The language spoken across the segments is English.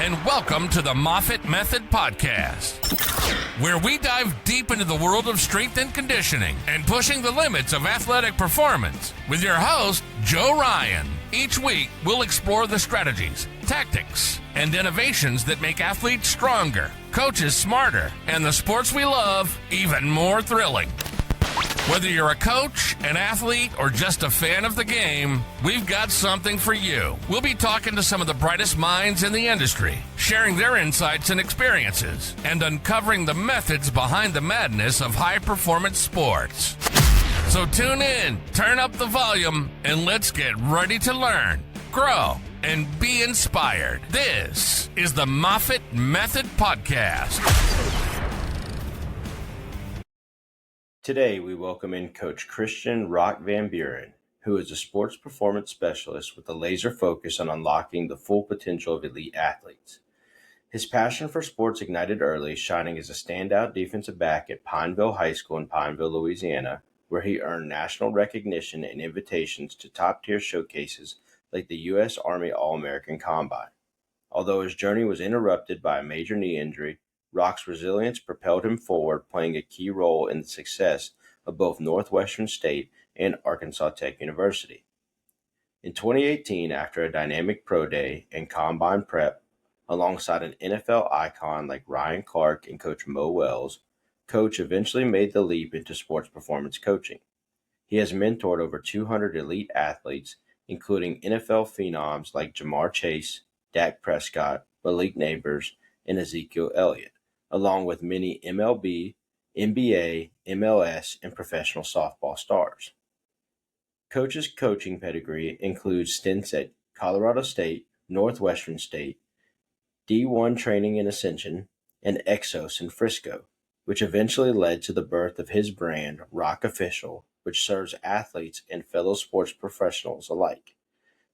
and welcome to the Moffitt Method Podcast, where we dive deep into the world of strength and conditioning and pushing the limits of athletic performance with your host, Joe Ryan. Each week, we'll explore the strategies, tactics, and innovations that make athletes stronger, coaches smarter, and the sports we love even more thrilling. Whether you're a coach, an athlete, or just a fan of the game, we've got something for you. We'll be talking to some of the brightest minds in the industry, sharing their insights and experiences, and uncovering the methods behind the madness of high-performance sports. So tune in, turn up the volume, and let's get ready to learn, grow, and be inspired. This is the Moffitt Method Podcast. Today, we welcome in Coach Christian Rock Van Buren, who is a sports performance specialist with a laser focus on unlocking the full potential of elite athletes. His passion for sports ignited early, shining as a standout defensive back at Pineville High School in Pineville, Louisiana, where he earned national recognition and invitations to top-tier showcases like the U.S. Army All-American Combine. Although his journey was interrupted by a major knee injury, Rock's resilience propelled him forward, playing a key role in the success of both Northwestern State and Arkansas Tech University. In 2018, after a dynamic pro day and combine prep, alongside an NFL icon like Ryan Clark and Coach Mo Wells, Coach eventually made the leap into sports performance coaching. He has mentored over 200 elite athletes, including NFL phenoms like Jamar Chase, Dak Prescott, Malik Neighbors, and Ezekiel Elliott, along with many MLB, NBA, MLS, and professional softball stars. Coach's coaching pedigree includes stints at Colorado State, Northwestern State, D1 Training in Ascension, and Exos in Frisco, which eventually led to the birth of his brand, Rock Official, which serves athletes and fellow sports professionals alike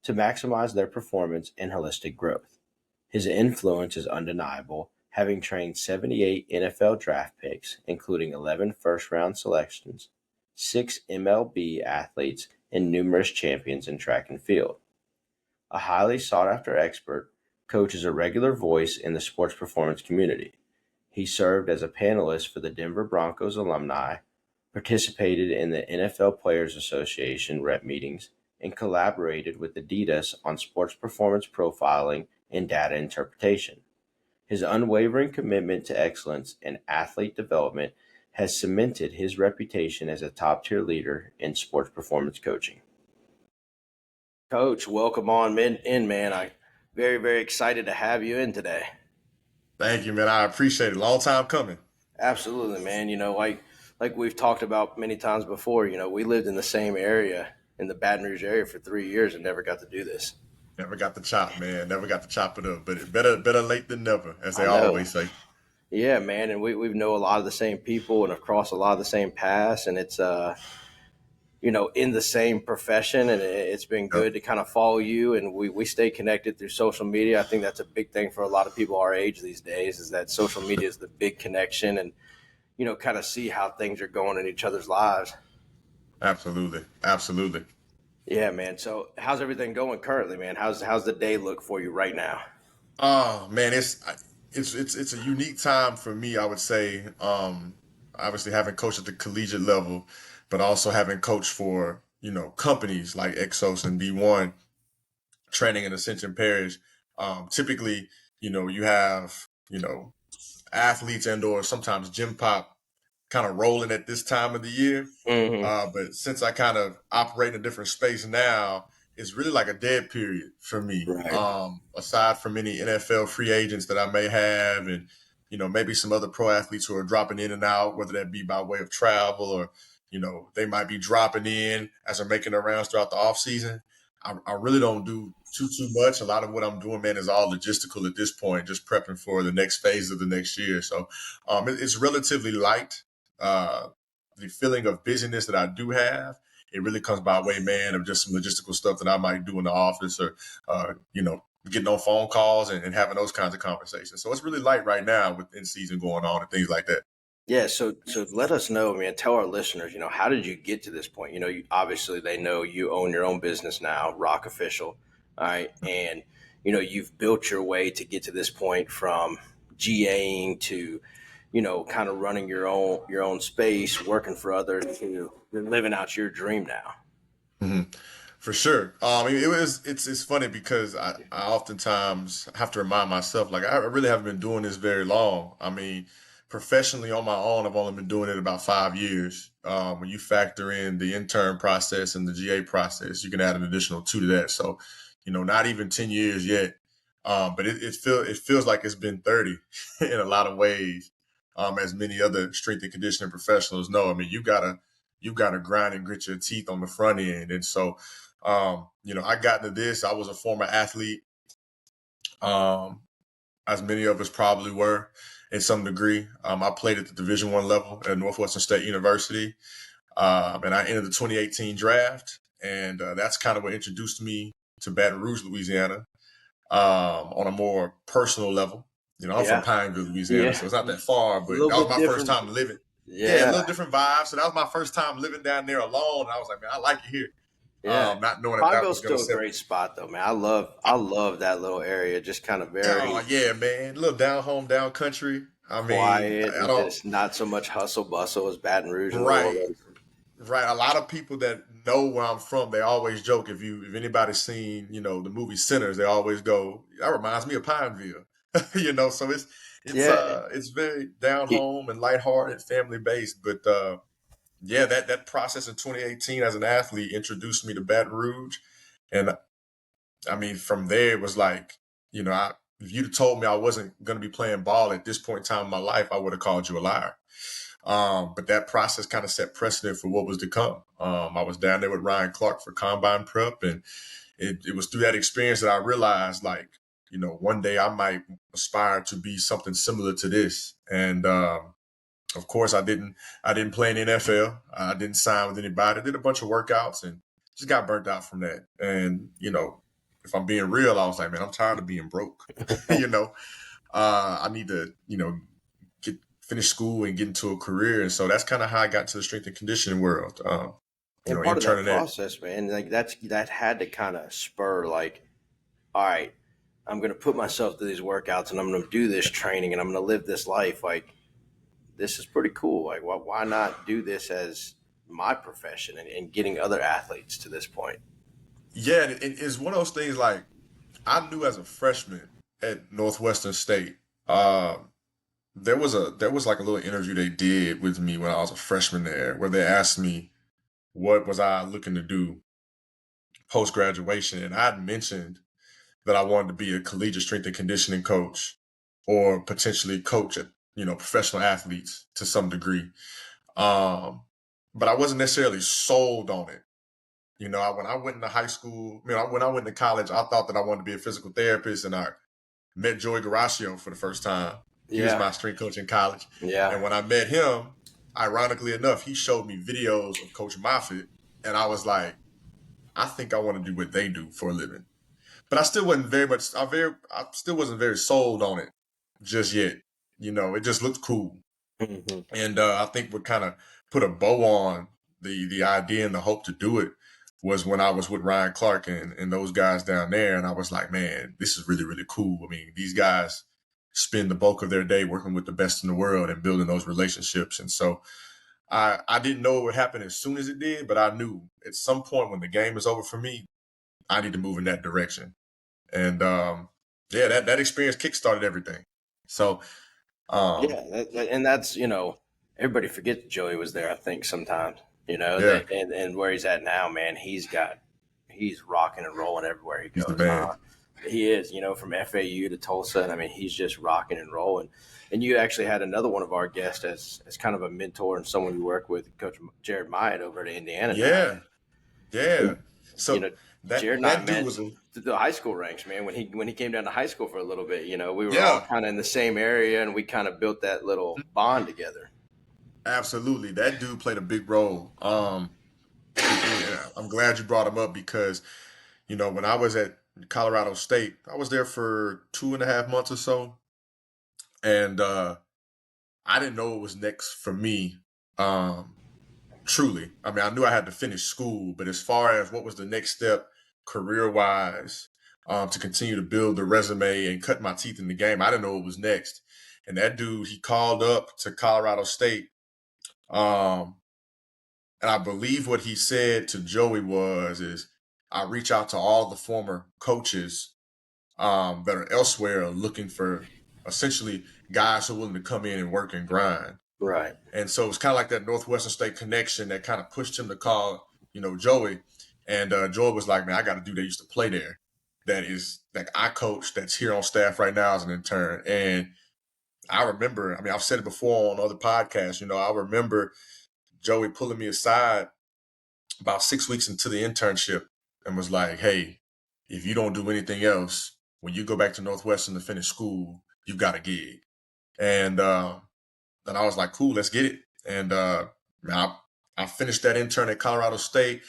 to maximize their performance and holistic growth. His influence is undeniable, having trained 78 NFL draft picks, including 11 first-round selections, 6 MLB athletes, and numerous champions in track and field. A highly sought-after expert, Coach is a regular voice in the sports performance community. He served as a panelist for the Denver Broncos alumni, participated in the NFL Players Association rep meetings, and collaborated with Adidas on sports performance profiling and data interpretation. His unwavering commitment to excellence and athlete development has cemented his reputation as a top-tier leader in sports performance coaching. Coach, welcome on in, man. I'm very, very excited to have you in today. Thank you, man. I appreciate it. Long time coming. Absolutely, man. You know, like we've talked about many times before, you know, we lived in the same area, in the Baton Rouge area for 3 years and never got to do this. Never got the chop, man. Never got to chop it up. But better late than never, as they always say. Yeah, man. And we know a lot of the same people and across a lot of the same paths. And it's, you know, in the same profession. And it's been good to kind of follow you. And we stay connected through social media. I think that's a big thing for a lot of people our age these days, is that social media is the big connection and, you know, kind of see how things are going in each other's lives. Absolutely. Absolutely. Yeah, man. So how's everything going currently, man? How's the day look for you right now? Oh, man, it's a unique time for me, I would say. Obviously having coached at the collegiate level, but also having coached for, you know, companies like Exos and D1 Training in Ascension Parish. Typically, you know, you have, you know, athletes and or sometimes gym pop kind of rolling at this time of the year. Mm-hmm. But since I kind of operate in a different space now, it's really like a dead period for me. Right. Aside from any NFL free agents that I may have and, you know, maybe some other pro athletes who are dropping in and out, whether that be by way of travel or, you know, they might be dropping in as they're making their rounds throughout the off season. I really don't do too much. A lot of what I'm doing, man, is all logistical at this point, just prepping for the next phase of the next year. So it's relatively light. The feeling of busyness that I do have, it really comes by way, man, of just some logistical stuff that I might do in the office or, you know, getting on phone calls and having those kinds of conversations. So it's really light right now with in season going on and things like that. Yeah. So let us know, man, tell our listeners, you know, how did you get to this point? You know, obviously they know you own your own business now, Rock Official. All right. And, you've built your way to get to this point from GAing to, kind of running your own space, working for others, to you're living out your dream now. Hmm. For sure. It's funny because I oftentimes have to remind myself, like, I really haven't been doing this very long. I mean, professionally on my own, I've only been doing it about 5 years. When you factor in the intern process and the GA process, you can add an additional 2 to that. So, not even 10 years yet. But it feels like it's been 30 in a lot of ways. As many other strength and conditioning professionals know. I mean, you gotta grind and grit your teeth on the front end. And so, I got into this. I was a former athlete, um, as many of us probably were in some degree. I played at the Division I level at Northwestern State University, and I entered the 2018 draft. And that's kind of what introduced me to Baton Rouge, Louisiana, on a more personal level. I'm from Yeah. Pineville, Louisiana, Yeah. so it's not that far, A but little that was bit my first different. time living. Yeah, a Yeah. little different vibe. So that was my first time living down there alone. And I was like, man, I like it here. Yeah. Not knowing that Pineville's was going to still a set. great spot though, man. I love that little area. Just kind of Oh very yeah, man, a little down home, down country. I mean, quiet I and don't. just not so much hustle bustle as Baton Rouge and New Right, Orleans. right. A lot of people that know where I'm from, they always joke. If anybody's seen, the movie Sinners, they always go, that reminds me of Pineville. So Yeah. it's very down Y- home and lighthearted, family based. But yeah, that process in 2018 as an athlete introduced me to Baton Rouge, and I mean, from there it was like, if you'd have told me I wasn't going to be playing ball at this point in time in my life, I would have called you a liar. But that process kind of set precedent for what was to come. I was down there with Ryan Clark for combine prep, and it was through that experience that I realized, like, one day I might aspire to be something similar to this. And of course, I didn't play in the NFL. I didn't sign with anybody. I did a bunch of workouts and just got burnt out from that. And if I'm being real, I was like, man, I'm tired of being broke. you know, I need to get finish school and get into a career. And so that's kind of how I got to the strength and conditioning world. And part of that Interning at. process, man, like that had to kind of spur like, all right, I'm going to put myself through these workouts and I'm going to do this training and I'm going to live this life. Like, this is pretty cool. Like, why not do this as my profession and getting other athletes to this point? Yeah, and it's one of those things like I knew as a freshman at Northwestern State. There was like a little interview they did with me when I was a freshman there, where they asked me what was I looking to do post graduation, and I'd mentioned that I wanted to be a collegiate strength and conditioning coach, or potentially coach at professional athletes to some degree. Um, but I wasn't necessarily sold on it. When I went into high school, when I went to college, I thought that I wanted to be a physical therapist, and I met Joey Garaccio for the first time. He was Yeah. my strength coach in college. Yeah. And when I met him, ironically enough, he showed me videos of Coach Moffitt, and I was like, I think I want to do what they do for a living. But I still wasn't I still wasn't very sold on it just yet. It just looked cool. Mhm. And I think what kind of put a bow on the idea and the hope to do it was when I was with Ryan Clark and those guys down there. And I was like, man, this is really, really cool. I mean, these guys spend the bulk of their day working with the best in the world and building those relationships. And so I didn't know it would happen as soon as it did, but I knew at some point when the game is over for me, I need to move in that direction. And yeah, that experience kickstarted everything. So um, Yeah. And that's, everybody forgets Joey was there, I think, sometimes, yeah, and where he's at now, man, he's rocking and rolling everywhere he he's the goes. man. He is, from FAU to Tulsa. And I mean, he's just rocking and rolling. And you actually had another one of our guests as kind of a mentor and someone you work with, Coach Jared Myatt over at Indiana now. Yeah, yeah. And, you So know, that Jared and I that dude met was a the high school ranks, man. When he came down to high school for a little bit, we were all yeah, kind of in the same area, and we kind of built that little bond together. absolutely. That dude played a big role. I'm glad you brought him up because when I was at Colorado State, I was there for 2.5 months or so, and I didn't know what was next for me. Um, Truly, I mean, I knew I had to finish school, but as far as what was the next step career wise, to continue to build the resume and cut my teeth in the game. I didn't know what was next. And that dude, he called up to Colorado State. And I believe what he said to Joey is I reach out to all the former coaches that are elsewhere looking for essentially guys who are willing to come in and work and grind. Right. And so it's kind of like that Northwestern State connection that kind of pushed him to call, Joey. And Joey was like, man, I got a dude that used to play there. That is like I coach that's here on staff right now as an intern. And I remember, I've said it before on other podcasts, I remember Joey pulling me aside about 6 weeks into the internship and was like, hey, if you don't do anything else, when you go back to Northwestern to finish school, you've got a gig. And then I was like, cool, let's get it. And I finished that intern at Colorado State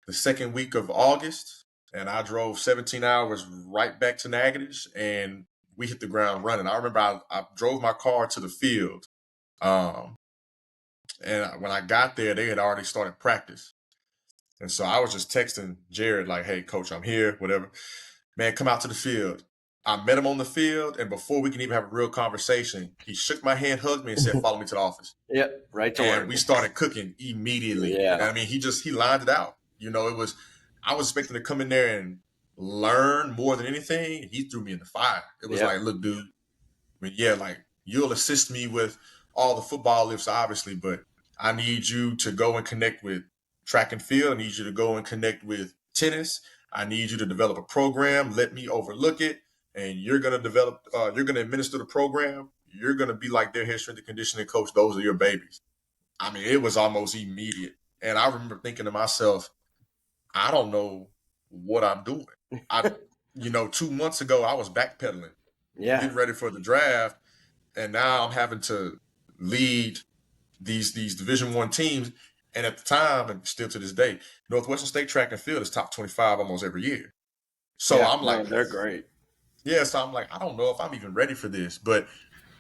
the second week of August, and I drove 17 hours right back to Natchitoches, and we hit the ground running. I remember I drove my car to the field, and when I got there, they had already started practice. And so I was just texting Jared like, hey, coach, I'm here, whatever. Man, come out to the field. I met him on the field, and before we can even have a real conversation, he shook my hand, hugged me, and said, follow me to the office. Yep, right to work. And we started cooking immediately. Yeah. And he lined it out. I was expecting to come in there and learn more than anything. He threw me in the fire. It was like, look, dude, you'll assist me with all the football lifts, obviously, but I need you to go and connect with track and field. I need you to go and connect with tennis. I need you to develop a program. Let me overlook it. And you're going to administer the program. You're going to be like their head strength and conditioning coach. Those are your babies. It was almost immediate. And I remember thinking to myself, I don't know what I'm doing. 2 months ago, I was backpedaling, getting ready for the draft. And now I'm having to lead these Division I teams. And at the time, and still to this day, Northwestern State track and field is top 25 almost every year. So I'm like, they're great. Yeah, so I'm like, I don't know if I'm even ready for this. But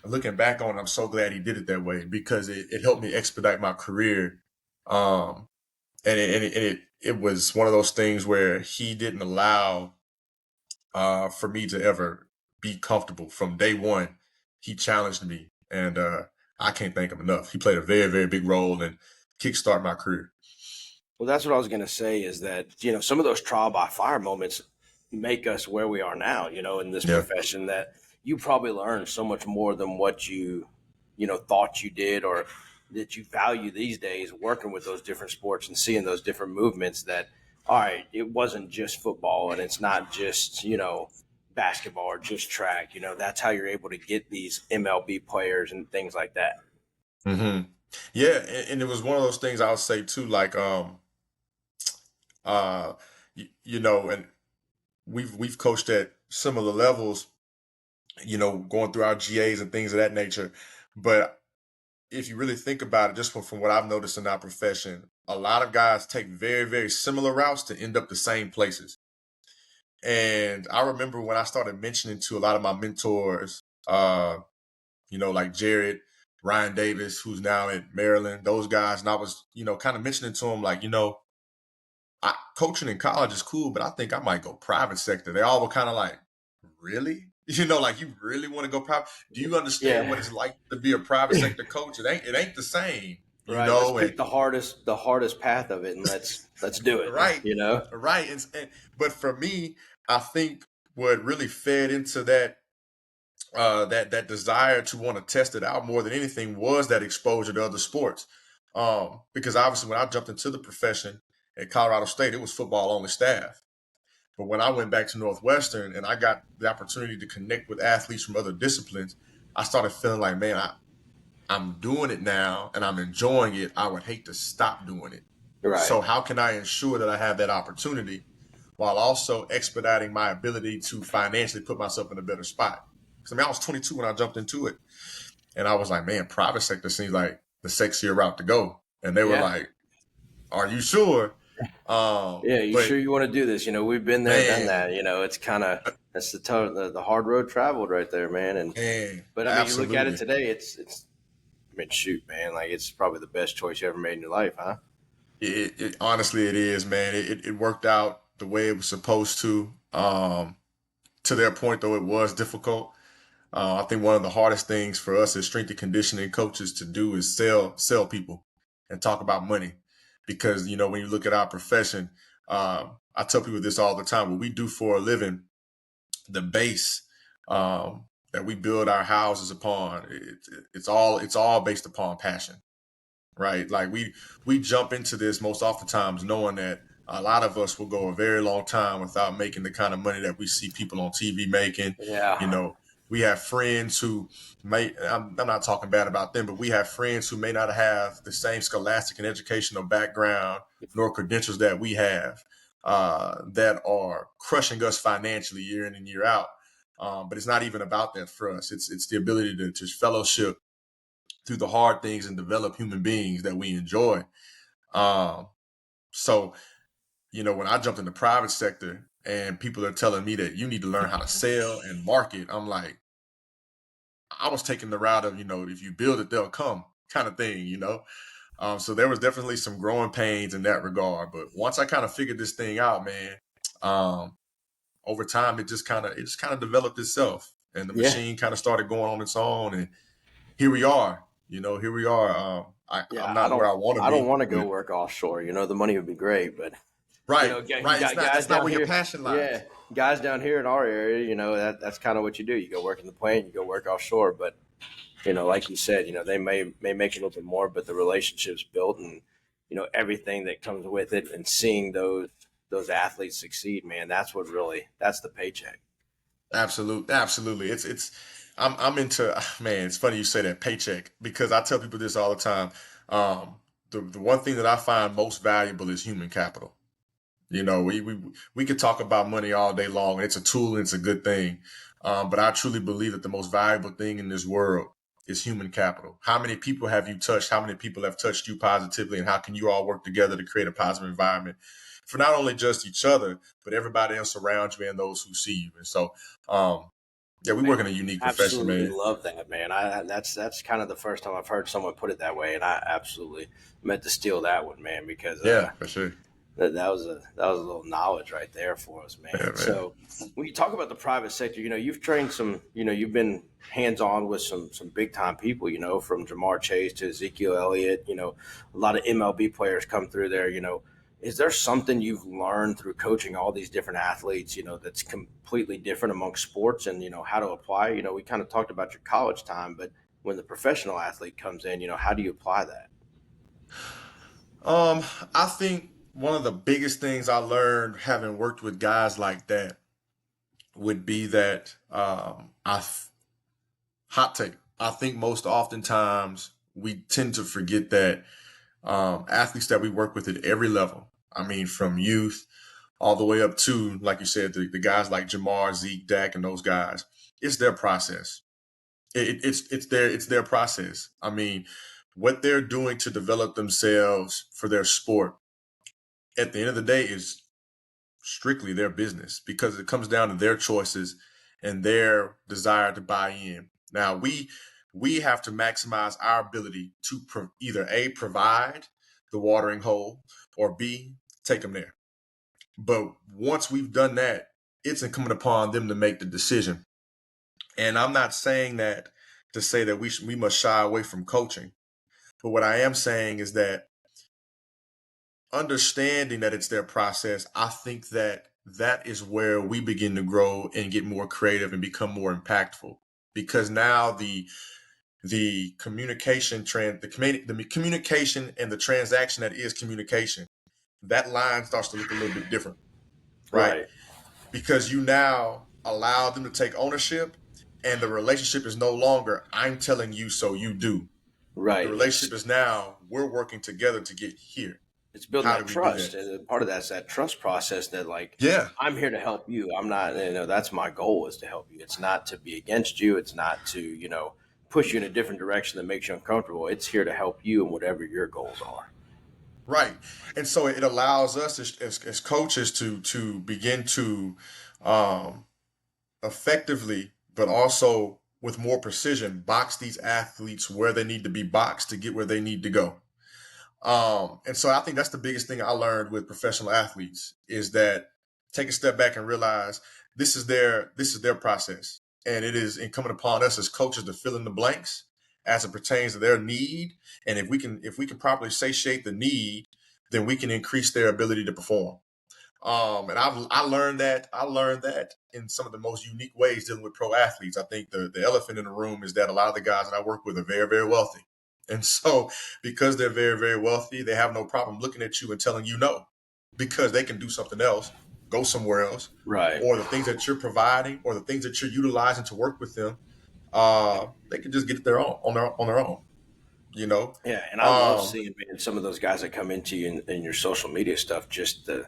looking back on it, I'm so glad he did it that way because it helped me expedite my career. And it was one of those things where he didn't allow for me to ever be comfortable. From day one, he challenged me. And I can't thank him enough. He played a very, very big role in kickstart my career. Well, that's what I was going to say is that, some of those trial by fire moments make us where we are now, in this profession, that you probably learned so much more than what you thought you did or that you value these days working with those different sports and seeing those different movements that, all right, it wasn't just football and it's not just, basketball or just track, that's how you're able to get these MLB players and things like that. Mm-hmm. Yeah. And it was one of those things I would say too, like, and we've coached at similar levels, going through our GAs and things of that nature. But if you really think about it, just from what I've noticed in our profession, a lot of guys take very, very similar routes to end up the same places. And I remember when I started mentioning to a lot of my mentors, like Jared, Ryan Davis, who's now at Maryland, those guys, and I was, kind of mentioning to them like, coaching in college is cool, but I think I might go private sector. They all were kind of like, really? Like you really want to go private? Do you understand what it's like to be a private sector coach? It ain't the same. Right. Let's pick the hardest path of it and let's do it. Right. Right. But for me, I think what really fed into that that desire to want to test it out more than anything was that exposure to other sports. Because obviously when I jumped into the profession at Colorado State, it was football only staff. But when I went back to Northwestern and I got the opportunity to connect with athletes from other disciplines, I started feeling like, man, I'm doing it now and I'm enjoying it. I would hate to stop doing it. Right. So how can I ensure that I have that opportunity while also expediting my ability to financially put myself in a better spot? Because I was 22 when I jumped into it. And I was like, man, private sector seems like the sexier route to go. And they were like, are you sure? You sure you want to do this? We've been there, done that. It's kind of that's the hard road traveled right there, man. But I mean, you look at it today, it's shoot, man, like it's probably the best choice you ever made in your life, huh? It honestly, it is, man. It worked out the way it was supposed to. to their point, though, it was difficult. I think one of the hardest things for us as strength and conditioning coaches to do is sell people and talk about money. Because, when you look at our profession, I tell people this all the time, what we do for a living, the base that we build our houses upon, it's all based upon passion, right? Like we jump into this most oftentimes knowing that a lot of us will go a very long time without making the kind of money that we see people on TV making. You Yeah. know, we have friends who I'm not talking bad about them, but we have friends who may not have the same scholastic and educational background nor credentials that we have, that are crushing us financially year in and year out. But it's not even about that for us. It's the ability to fellowship through the hard things and develop human beings that we enjoy. Um, so, when I jumped in the private sector and people are telling me that you need to learn how to sell and market, I'm like, I was taking the route of, if you build it, they'll come kind of thing. So there was definitely some growing pains in that regard. But once I kind of figured this thing out, man, over time, it just kind of developed itself, and the Yeah. machine kind of started going on its own. And here we are, here we are. I'm Yeah. I not where don't, I want to I don't be, want to go but work offshore. The money would be great, but right. you It's got not, guys that's not down where your here. passion Yeah. lies. Guys down here in our area, that's kind of what you do. You go work in the plant, you go work offshore, but like you said, they may make a little bit more, but the relationships built and, everything that comes with it, and seeing those athletes succeed, man, that's the paycheck. Absolutely. I'm into, man, it's funny you say that, paycheck, because I tell people this all the time. The one thing that I find most valuable is human capital. We could talk about money all day long. It's a tool and it's a good thing. But I truly believe that the most valuable thing in this world is human capital. How many people have you touched? How many people have touched you positively? And how can you all work together to create a positive environment for not only just each other, but everybody else around you and those who see you? And so, yeah, we work in a unique profession, Absolutely man. love that, man. That's kind of the first time I've heard someone put it that way, and I absolutely meant to steal that one, man, because Yeah, for sure. that was a little knowledge right there for us, man. Yeah, man. So when you talk about the private sector, you've trained some, you've been hands on with some big time people, from Jamar Chase to Ezekiel Elliott. A lot of MLB players come through there. Is there something you've learned through coaching all these different athletes, that's completely different among sports, and how to apply? We kind of talked about your college time, but when the professional athlete comes in, how do you apply that? I think one of the biggest things I learned having worked with guys like that would be that, hot take. I think most oftentimes we tend to forget that, athletes that we work with at every level, I mean, from youth all the way up to, like you said, the guys like Jamar, Zeke, Dak, and those guys, it's their process. It's their process. I mean, what they're doing to develop themselves for their sport at the end of the day is strictly their business, because it comes down to their choices and their desire to buy in. Now we have to maximize our ability to either A, provide the watering hole, or B, take them there. But once we've done that, it's incumbent upon them to make the decision. And I'm not saying that to say that we must shy away from coaching. But what I am saying is that, understanding that it's their process, I think that is where we begin to grow and get more creative and become more impactful. Because now the communication trend, the communication and the transaction that is communication, that line starts to look a little bit different, right? Right, Because you now allow them to take ownership, and the relationship is no longer I'm telling you so you do. The right. relationship is now we're working together to get here. It's building How do that we do trust, that? and part of that's that trust process, that like, Yeah. I'm here to help you. I'm not, that's my goal, is to help you. It's not to be against you. It's not to, push you in a different direction that makes you uncomfortable. It's here to help you in whatever your goals are. Right. And so it allows us as coaches to begin to, um, effectively, but also with more precision, box these athletes where they need to be boxed to get where they need to go. And so I think that's the biggest thing I learned with professional athletes, is that take a step back and realize this is their process, and it is incumbent upon us as coaches to fill in the blanks as it pertains to their need. And if we can properly satiate the need, then we can increase their ability to perform. And I learned that in some of the most unique ways dealing with pro athletes. I think the elephant in the room is that a lot of the guys that I work with are very, very wealthy. And so because they're very, very wealthy, they have no problem looking at you and telling you no, because they can do something else, go somewhere else, Right. or the things that you're providing or the things that you're utilizing to work with them, they can just get their own on their own, you know? Yeah, and I love seeing, man, some of those guys that come into you in your social media stuff, just the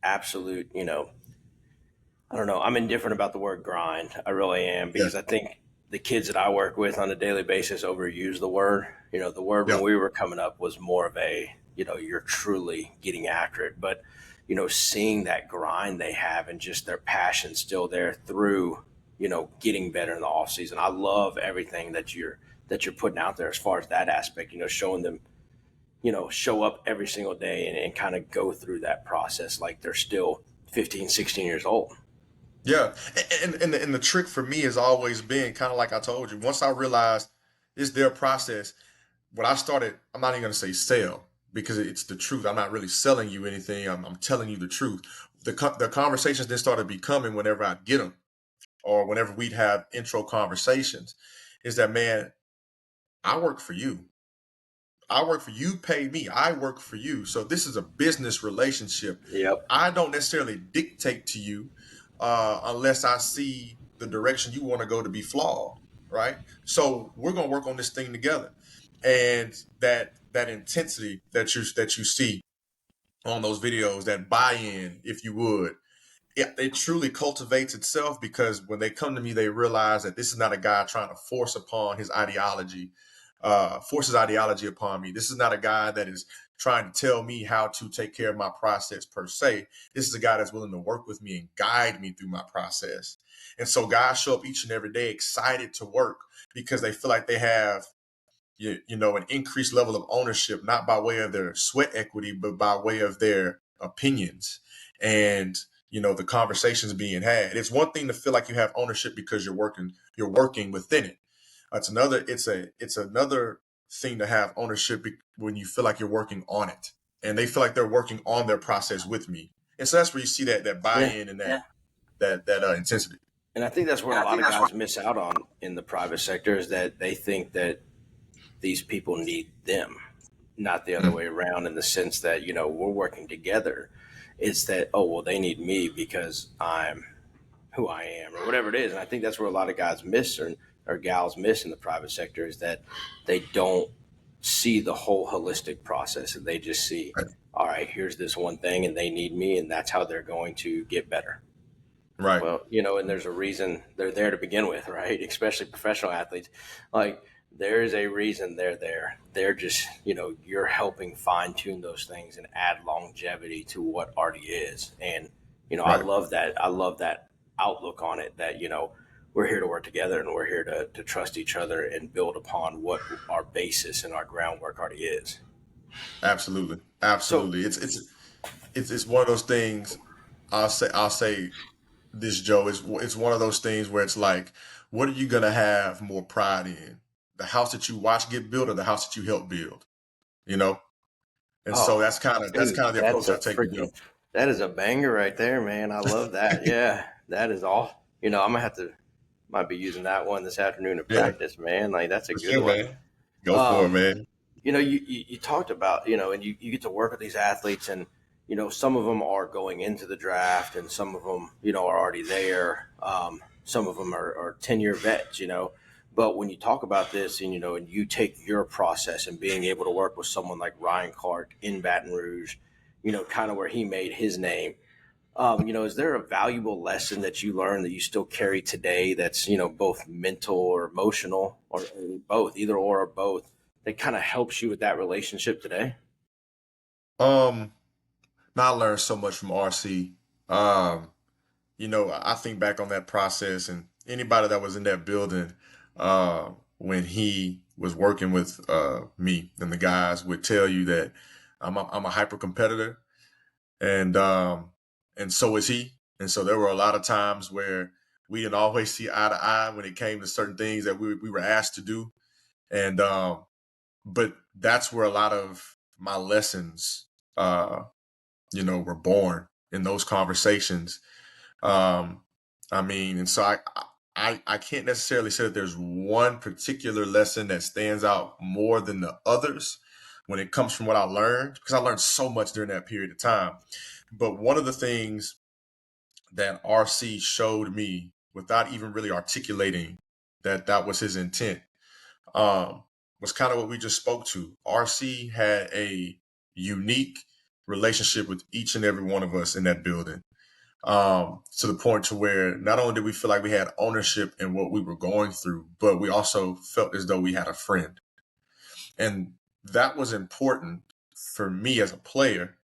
absolute, I don't know, I'm indifferent about the word grind. I really am, because Yeah. I think the kids that I work with on a daily basis overuse the word. The word Yeah. when we were coming up was more of a, you're truly getting after it. But, seeing that grind they have and just their passion still there through, getting better in the off season. I love everything that you're putting out there as far as that aspect, showing them, show up every single day and kind of go through that process like they're still 15, 16 years old. Yeah. And the trick for me has always been kind of like I told you, once I realized it's their process, when I started, I'm not even going to say sell, because it's the truth. I'm not really selling you anything. I'm telling you the truth. The conversations then started becoming, whenever I'd get them or whenever we'd have intro conversations, is that, man, I work for you. I work for you, pay me. I work for you. So this is a business relationship. Yep. I don't necessarily dictate to you unless I see the direction you want to go to be flawed, right? So we're gonna work on this thing together, and that intensity that you see on those videos, that buy-in, if you would, it truly cultivates itself, because when they come to me, they realize that this is not a guy trying to force upon his ideology, force his ideology upon me. This is not a guy that is trying to tell me how to take care of my process per se. This is a guy that's willing to work with me and guide me through my process. And so guys show up each and every day excited to work, because they feel like they have an increased level of ownership, not by way of their sweat equity, but by way of their opinions and the conversations being had. It's one thing to feel like you have ownership because you're working within it. It's another thing to have ownership when you feel like you're working on it, and they feel like they're working on their process with me. And so that's where you see that buy-in and that intensity. And I think that's where a lot of guys miss out on in the private sector, is that they think that these people need them, not the other way around, in the sense that, we're working together. It's that, oh, well, they need me because I'm who I am, or whatever it is. And I think that's where a lot of guys miss, or gals miss in the private sector, is that they don't see the whole holistic process, and they just see, all right, here's this one thing and they need me, and that's how they're going to get better. Right. Well, and there's a reason they're there to begin with, right? Especially professional athletes. Like, there is a reason they're there. They're just, you're helping fine tune those things and add longevity to what already is. And, right. I love that outlook on it, that, we're here to work together, and we're here to trust each other and build upon what our basis and our groundwork already is. Absolutely. Absolutely. So, it's one of those things. I'll say this, Joe, it's one of those things where it's like, what are you going to have more pride in? The house that you watch get built, or the house that you help build, And so that's kind of the approach I take. That is a banger right there, man. I love that. Yeah, that is all. Might be using that one this afternoon in practice, man. Like, that's a good one. Man. Go for it, man. You talked about, and you get to work with these athletes, and, some of them are going into the draft, and some of them, are already there. Some of them are 10-year vets, But when you talk about this, and you take your process and being able to work with someone like Ryan Clark in Baton Rouge, kind of where he made his name, is there a valuable lesson that you learned that you still carry today that's, both mental or emotional, or both, either or both, that kind of helps you with that relationship today? I learned so much from RC. I think back on that process, and anybody that was in that building when he was working with me and the guys would tell you that I'm a hyper competitor, and so is he. And so there were a lot of times where we didn't always see eye to eye when it came to certain things that we were asked to do. And, but that's where a lot of my lessons, were born in those conversations. And so I can't necessarily say that there's one particular lesson that stands out more than the others when it comes from what I learned, because I learned so much during that period of time. But one of the things that RC showed me without even really articulating that was his intent, was kind of what we just spoke to. RC had a unique relationship with each and every one of us in that building, to the point to where not only did we feel like we had ownership in what we were going through, but we also felt as though we had a friend. And that was important for me as a player,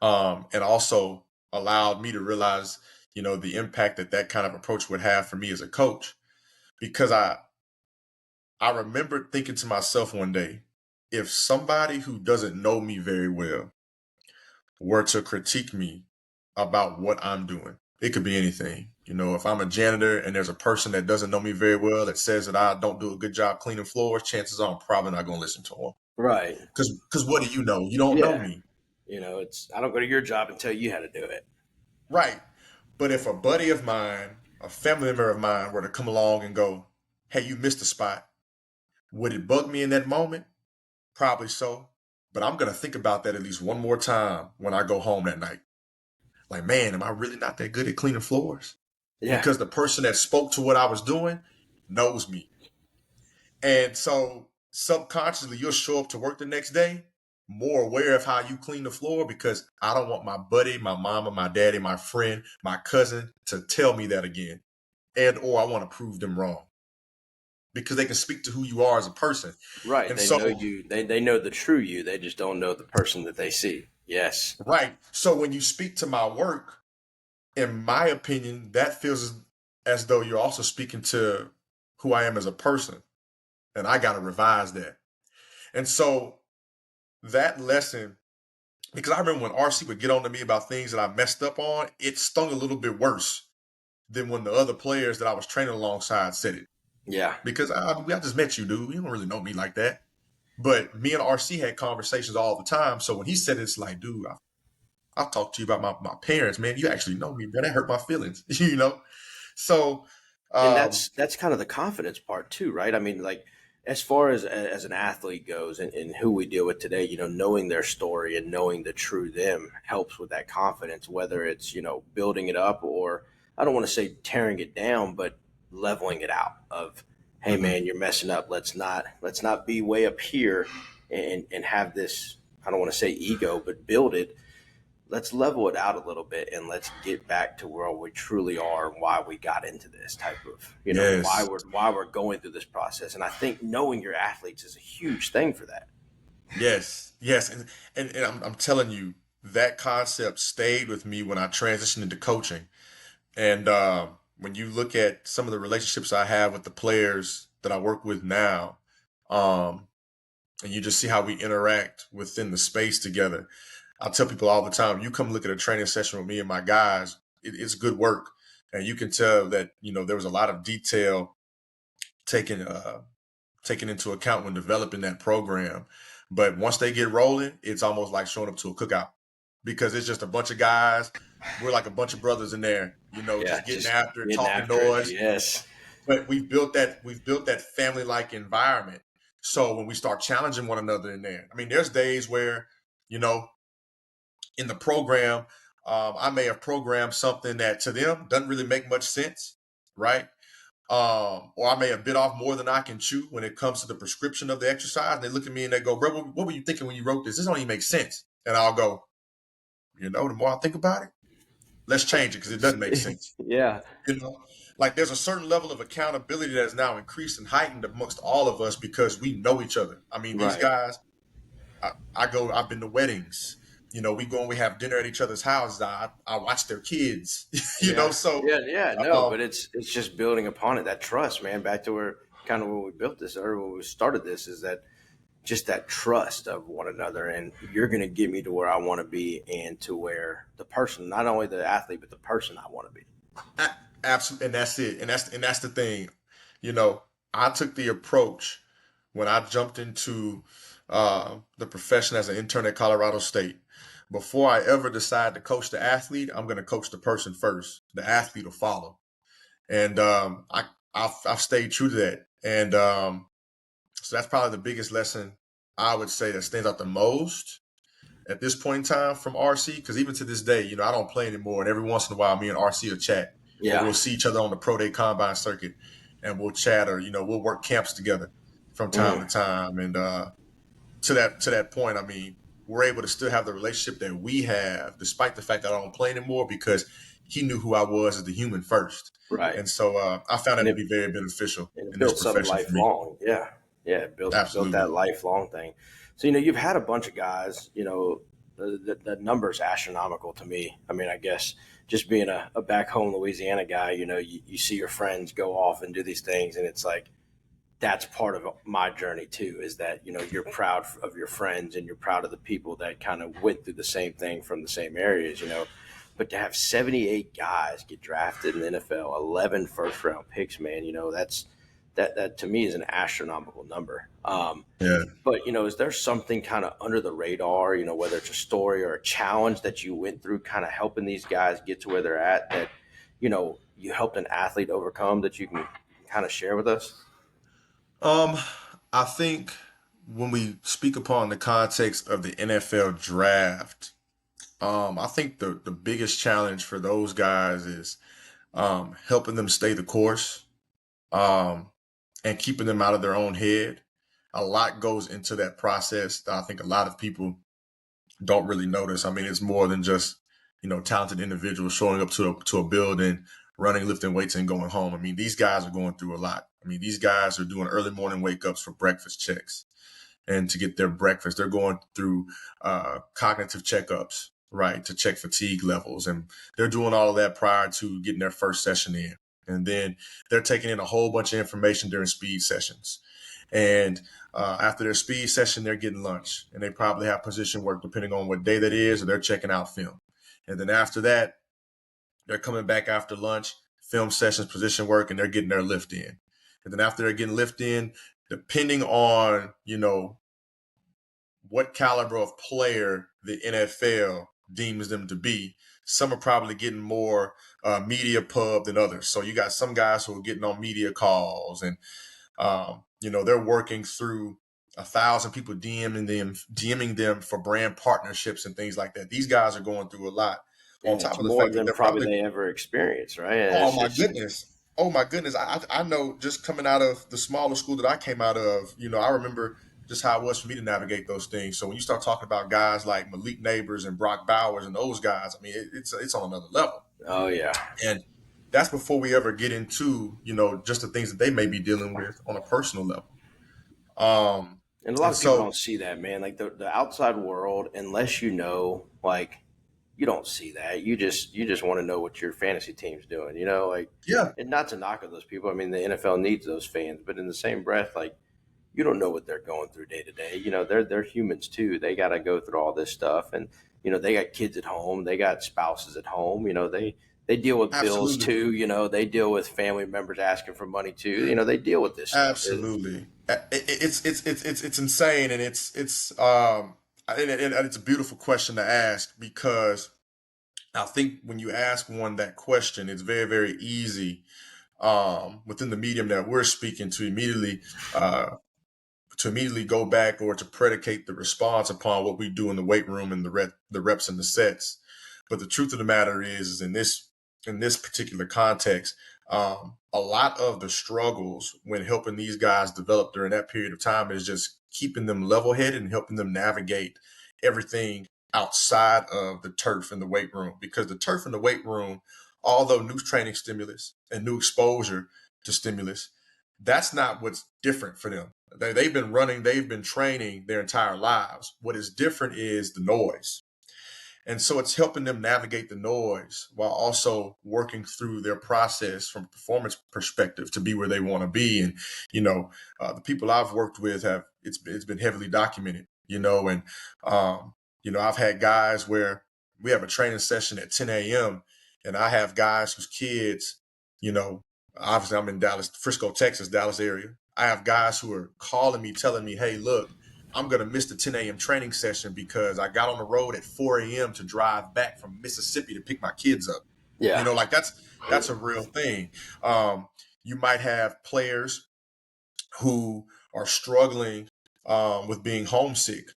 and also allowed me to realize, the impact that kind of approach would have for me as a coach. Because I remember thinking to myself one day, if somebody who doesn't know me very well were to critique me about what I'm doing, it could be anything. If I'm a janitor and there's a person that doesn't know me very well that says that I don't do a good job cleaning floors, chances are I'm probably not going to listen to them. Right. Because what do you know? You don't know me. I don't go to your job and tell you how to do it. Right. But if a buddy of mine, a family member of mine were to come along and go, hey, you missed a spot, would it bug me in that moment? Probably so. But I'm going to think about that at least one more time when I go home that night. Like, man, am I really not that good at cleaning floors? Yeah. Because the person that spoke to what I was doing knows me. And so subconsciously, you'll show up to work the next day more aware of how you clean the floor, because I don't want my buddy, my mama, my daddy, my friend, my cousin to tell me that again. And or I want to prove them wrong, because they can speak to who you are as a person. Right. And they know you. They know the true you. They just don't know the person that they see. Yes. Right. So when you speak to my work, in my opinion, that feels as though you're also speaking to who I am as a person. And I got to revise that. And so that lesson, because I remember when RC would get on to me about things that I messed up on, it stung a little bit worse than when the other players that I was training alongside said it. Yeah. Because I just met you, dude. You don't really know me like that. But me and RC had conversations all the time. So when he said it, it's like, dude, I'll talk to you about my parents, man. You actually know me, man. That hurt my feelings, So, and that's kind of the confidence part too, right? I mean, like, as far as an athlete goes and who we deal with today, knowing their story and knowing the true them helps with that confidence, whether it's, building it up, or I don't want to say tearing it down, but leveling it out of, hey, man, you're messing up. Let's not be way up here and have this, I don't want to say ego, but build it. Let's level it out a little bit and let's get back to where we truly are and why we got into this type of, Yes. why we're going through this process. And I think knowing your athletes is a huge thing for that. Yes. And I'm telling you, that concept stayed with me when I transitioned into coaching. And when you look at some of the relationships I have with the players that I work with now, and you just see how we interact within the space together. I tell people all the time, you come look at a training session with me and my guys, it's good work. And you can tell that, there was a lot of detail taken into account when developing that program. But once they get rolling, it's almost like showing up to a cookout, because it's just a bunch of guys. We're like a bunch of brothers in there, just getting after it, talking noise. Yes. But we've built that family-like environment. So when we start challenging one another in there, I mean, there's days where, in the program, I may have programmed something that to them doesn't really make much sense, right? Or I may have bit off more than I can chew when it comes to the prescription of the exercise. And they look at me and they go, bro, what were you thinking when you wrote this? This don't even make sense. And I'll go, the more I think about it, let's change it, because it doesn't make sense. Yeah. Like, there's a certain level of accountability that is now increased and heightened amongst all of us because we know each other. I mean, these guys, I've been to weddings. We go and we have dinner at each other's houses. I watch their kids, so. But it's just building upon it, that trust, man, back to where kind of when we built this or when we started this, is that, just that trust of one another, and you're going to get me to where I want to be and to where the person, not only the athlete, but the person I want to be. Absolutely, and that's it, and that's the thing. You know, I took the approach when I jumped into the profession as an intern at Colorado State. Before I ever decide to coach the athlete, I'm going to coach the person first. The athlete will follow, and I've stayed true to that. And so that's probably the biggest lesson I would say that stands out the most at this point in time from RC. Because even to this day, you know, I don't play anymore, and every once in a while, me and RC will chat, or Yeah. we'll see each other on the pro day combine circuit, and we'll chat, or we'll work camps together from time to time. And to that point, I mean, we're able to still have the relationship that we have, despite the fact that I don't play anymore, because he knew who I was as the human first. Right. And so I found that And to it, be very beneficial and it in this built something profession for me. lifelong. Yeah. Yeah. It built Absolutely. that lifelong thing. So, you've had a bunch of guys, the number's astronomical to me. I mean, I guess just being a back home Louisiana guy, you see your friends go off and do these things, and it's like, that's part of my journey too, is that, you're proud of your friends and you're proud of the people that kind of went through the same thing from the same areas, but to have 78 guys get drafted in the NFL, 11 first round picks, man, that to me is an astronomical number. Yeah. But, is there something kind of under the radar, whether it's a story or a challenge that you went through kind of helping these guys get to where they're at that, you helped an athlete overcome that you can kind of share with us? I think when we speak upon the context of the NFL draft, I think the biggest challenge for those guys is helping them stay the course, and keeping them out of their own head. A lot goes into that process that I think a lot of people don't really notice. I mean, it's more than just, talented individuals showing up to a building, running, lifting weights, and going home. I mean, these guys are going through a lot. I mean, these guys are doing early morning wake ups for breakfast checks and to get their breakfast. They're going through cognitive checkups, right, to check fatigue levels. And they're doing all of that prior to getting their first session in. And then they're taking in a whole bunch of information during speed sessions. And after their speed session, they're getting lunch, and they probably have position work depending on what day that is, or they're checking out film. And then after that, they're coming back after lunch, film sessions, position work, and they're getting their lift in. And then after they're getting lift in, depending on, what caliber of player the NFL deems them to be, some are probably getting more media pub than others. So you got some guys who are getting on media calls, and they're working through 1,000 people DMing them for brand partnerships and things like that. These guys are going through a lot. On top It's of the more fact that than they're probably probably, they ever experienced, right? oh my goodness. Oh my goodness. I know, just coming out of the smaller school that I came out of, I remember just how it was for me to navigate those things. So when you start talking about guys like Malik Neighbors and Brock Bowers and those guys, I mean, it's on another level. Oh yeah. And that's before we ever get into, just the things that they may be dealing with on a personal level. And a lot of people don't see that, man. Like the outside world, unless like, you don't see that. You just want to know what your fantasy team's doing, like, yeah, and not to knock on those people. I mean, the NFL needs those fans, but in the same breath, like, you don't know what they're going through day to day. They're humans too. They got to go through all this stuff, and they got kids at home, they got spouses at home. They deal with bills too. They deal with family members asking for money too. They deal with this stuff. Absolutely. It's insane, and it's a beautiful question to ask, because I think when you ask one that question, it's very, very easy within the medium that we're speaking to immediately go back or to predicate the response upon what we do in the weight room and the reps and the sets. But the truth of the matter is in this particular context, a lot of the struggles when helping these guys develop during that period of time is just keeping them level-headed and helping them navigate everything outside of the turf and the weight room. Because the turf and the weight room, although new training stimulus and new exposure to stimulus, that's not what's different for them. They've been training their entire lives. What is different is the noise. And so it's helping them navigate the noise while also working through their process from a performance perspective to be where they want to be. And, the people I've worked with it's been heavily documented, and, I've had guys where we have a training session at 10 a.m. and I have guys whose kids, you know, obviously I'm in Dallas, Frisco, Texas, Dallas area. I have guys who are calling me, telling me, hey, look, I'm going to miss the 10 a.m. training session because I got on the road at 4 a.m. to drive back from Mississippi to pick my kids up. Yeah. Like that's a real thing. You might have players who are struggling with being homesick.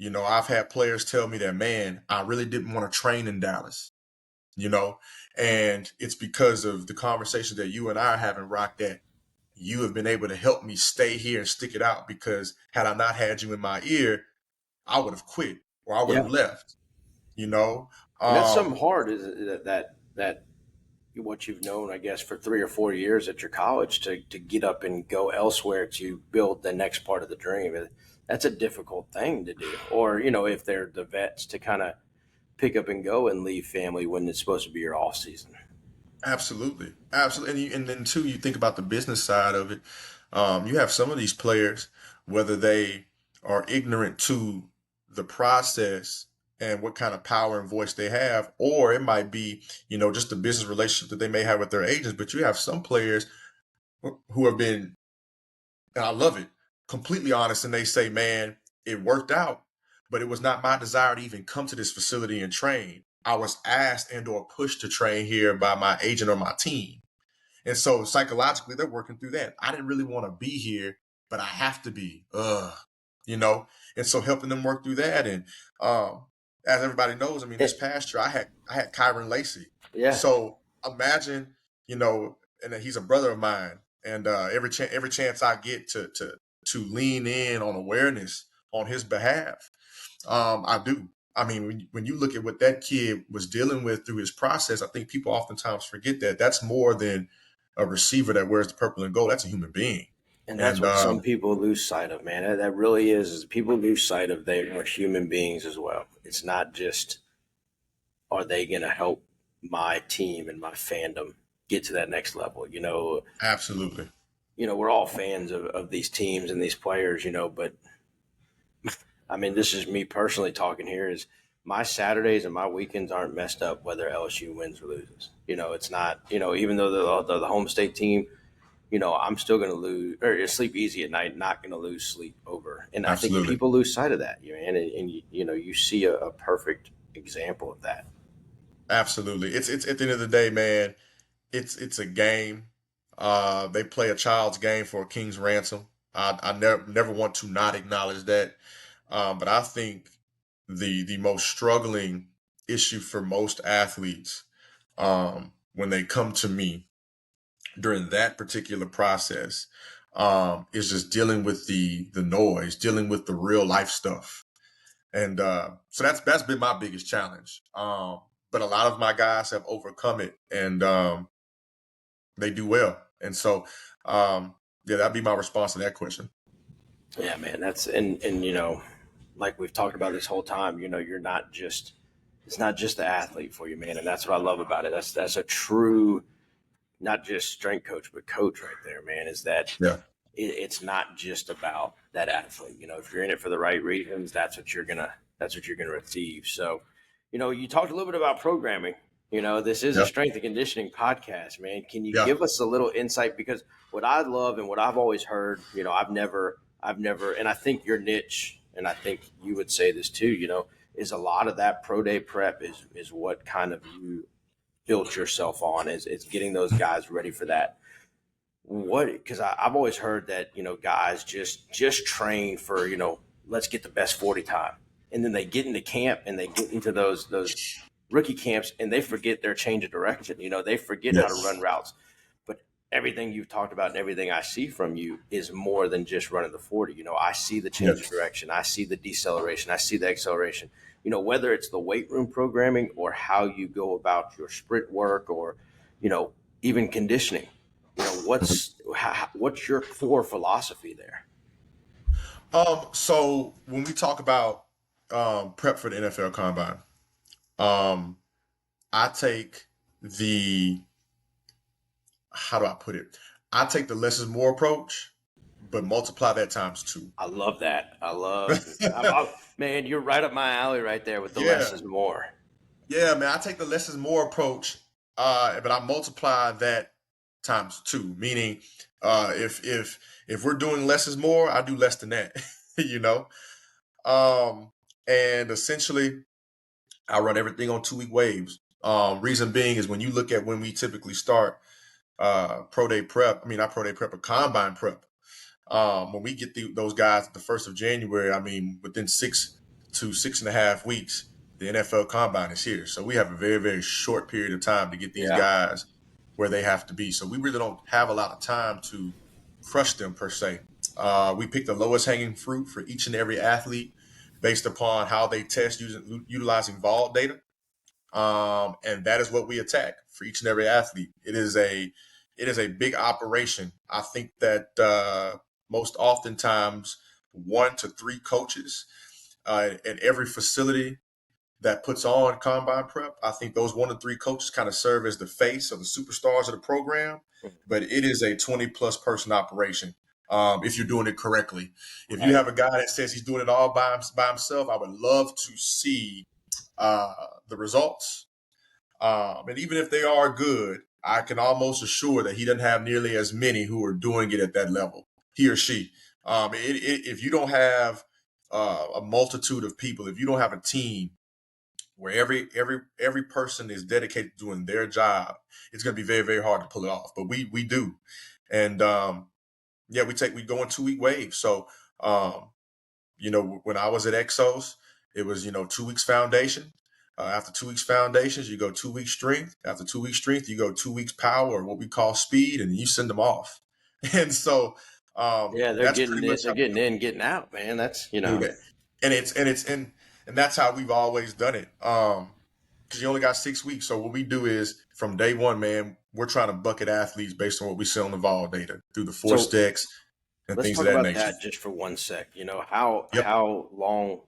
I've had players tell me that, man, I really didn't want to train in Dallas, and it's because of the conversation that you and I are having, Rock, that you have been able to help me stay here and stick it out, because had I not had you in my ear, I would have quit or I would have left, And that's something hard, is that what you've known, I guess, for 3 or 4 years at your college to get up and go elsewhere to build the next part of the dream. That's a difficult thing to do. Or, if they're the vets, to kind of pick up and go and leave family when it's supposed to be your off season. Absolutely. And then too, you think about the business side of it. You have some of these players, whether they are ignorant to the process and what kind of power and voice they have, or it might be, just the business relationship that they may have with their agents. But you have some players who have been, and I love it, completely honest, and they say, man, it worked out, but it was not my desire to even come to this facility and train. I was asked and or pushed to train here by my agent or my team. And so psychologically, they're working through that. I didn't really want to be here, but I have to be, and so helping them work through that. And as everybody knows, I mean, this past year, I had Kyron Lacey. Yeah. So imagine, and he's a brother of mine. And every chance I get to lean in on awareness on his behalf, I do. I mean, when you look at what that kid was dealing with through his process, I think people oftentimes forget that that's more than a receiver that wears the purple and gold. That's a human being. And that's what some people lose sight of, man. That really is people lose sight of they are human beings as well. It's not just, are they going to help my team and my fandom get to that next level? Absolutely. We're all fans of these teams and these players, but I mean, this is me personally talking here, is my Saturdays and my weekends aren't messed up whether LSU wins or loses. It's not, even though the home state team, I'm still going to lose or sleep easy at night, not going to lose sleep over. And Absolutely. I think people lose sight of that, man. And you see a perfect example of that. Absolutely. It's at the end of the day, man, it's a game. They play a child's game for a king's ransom. I never want to not acknowledge that. But I think the most struggling issue for most athletes, when they come to me during that particular process, is just dealing with the noise, dealing with the real life stuff. And so that's been my biggest challenge. But a lot of my guys have overcome it, and they do well. And so, that'd be my response to that question. Yeah, man, that's, and like we've talked about this whole time, it's not just the athlete for you, man. And that's what I love about it. That's a true, not just strength coach, but coach right there, man, is that it's not just about that athlete. If you're in it for the right reasons, that's what you're going to receive. So, you talked a little bit about programming. This is a strength and conditioning podcast, man. Can you give us a little insight? Because what I love and what I've always heard, I've never, and I think your niche, and I think you would say this too, is a lot of that pro day prep is what kind of you built yourself on, is getting those guys ready for that. Because I've always heard that, guys just train for, let's get the best 40 time. And then they get into camp and they get into those rookie camps and they forget their change of direction. They forget how to run routes. But everything you've talked about and everything I see from you is more than just running the 40. I see the change of direction. I see the deceleration. I see the acceleration. Whether it's the weight room programming or how you go about your sprint work or, even conditioning, what's your core philosophy there? So when we talk about prep for the NFL Combine, Um, I take the, how do I put it? I take the less is more approach, but multiply that times two. I love that. Man, you're right up my alley right there with the less Yeah. is more. Yeah, man. I take the less is more approach, but I multiply that times two. Meaning, if we're doing less is more, I do less than that. you know. And essentially, I run everything on 2 week waves. Reason being is when you look at when we typically start pro day prep. I mean, not pro day prep, but combine prep. When we get those guys the 1st of January, I mean, within 6 to 6.5 weeks, the NFL Combine is here. So we have a very, very short period of time to get these Yeah. guys where they have to be. So we really don't have a lot of time to crush them per se. We pick the lowest hanging fruit for each and every athlete based upon how they test utilizing vault data. And that is what we attack for each and every athlete. It is a big operation. I think that most oftentimes 1 to 3 coaches at every facility that puts on combine prep. I think those 1 to 3 coaches kind of serve as the face or the superstars of the program, but it is a 20+ person operation. If you're doing it correctly, if you have a guy that says he's doing it all by himself, I would love to see the results. And even if they are good, I can almost assure that he doesn't have nearly as many who are doing it at that level, he or she. If you don't have a multitude of people, if you don't have a team where every person is dedicated to doing their job, it's going to be very, very hard to pull it off. But we do, and yeah, we go in 2 week waves. So when I was at Exos, it was 2 weeks foundation. After 2 weeks foundations, you go 2 weeks strength. After 2 weeks strength, you go 2 weeks power, or what we call speed, and you send them off. And so Yeah, they're that's getting pretty in, much they're getting in, getting out, man. That's do that. And that's how we've always done it. Because you only got 6 weeks. So what we do is from day one, man, we're trying to bucket athletes based on what we see on the vol data through the force So decks and let's things talk of that about nature. that just for 1 sec. How Yep. how long,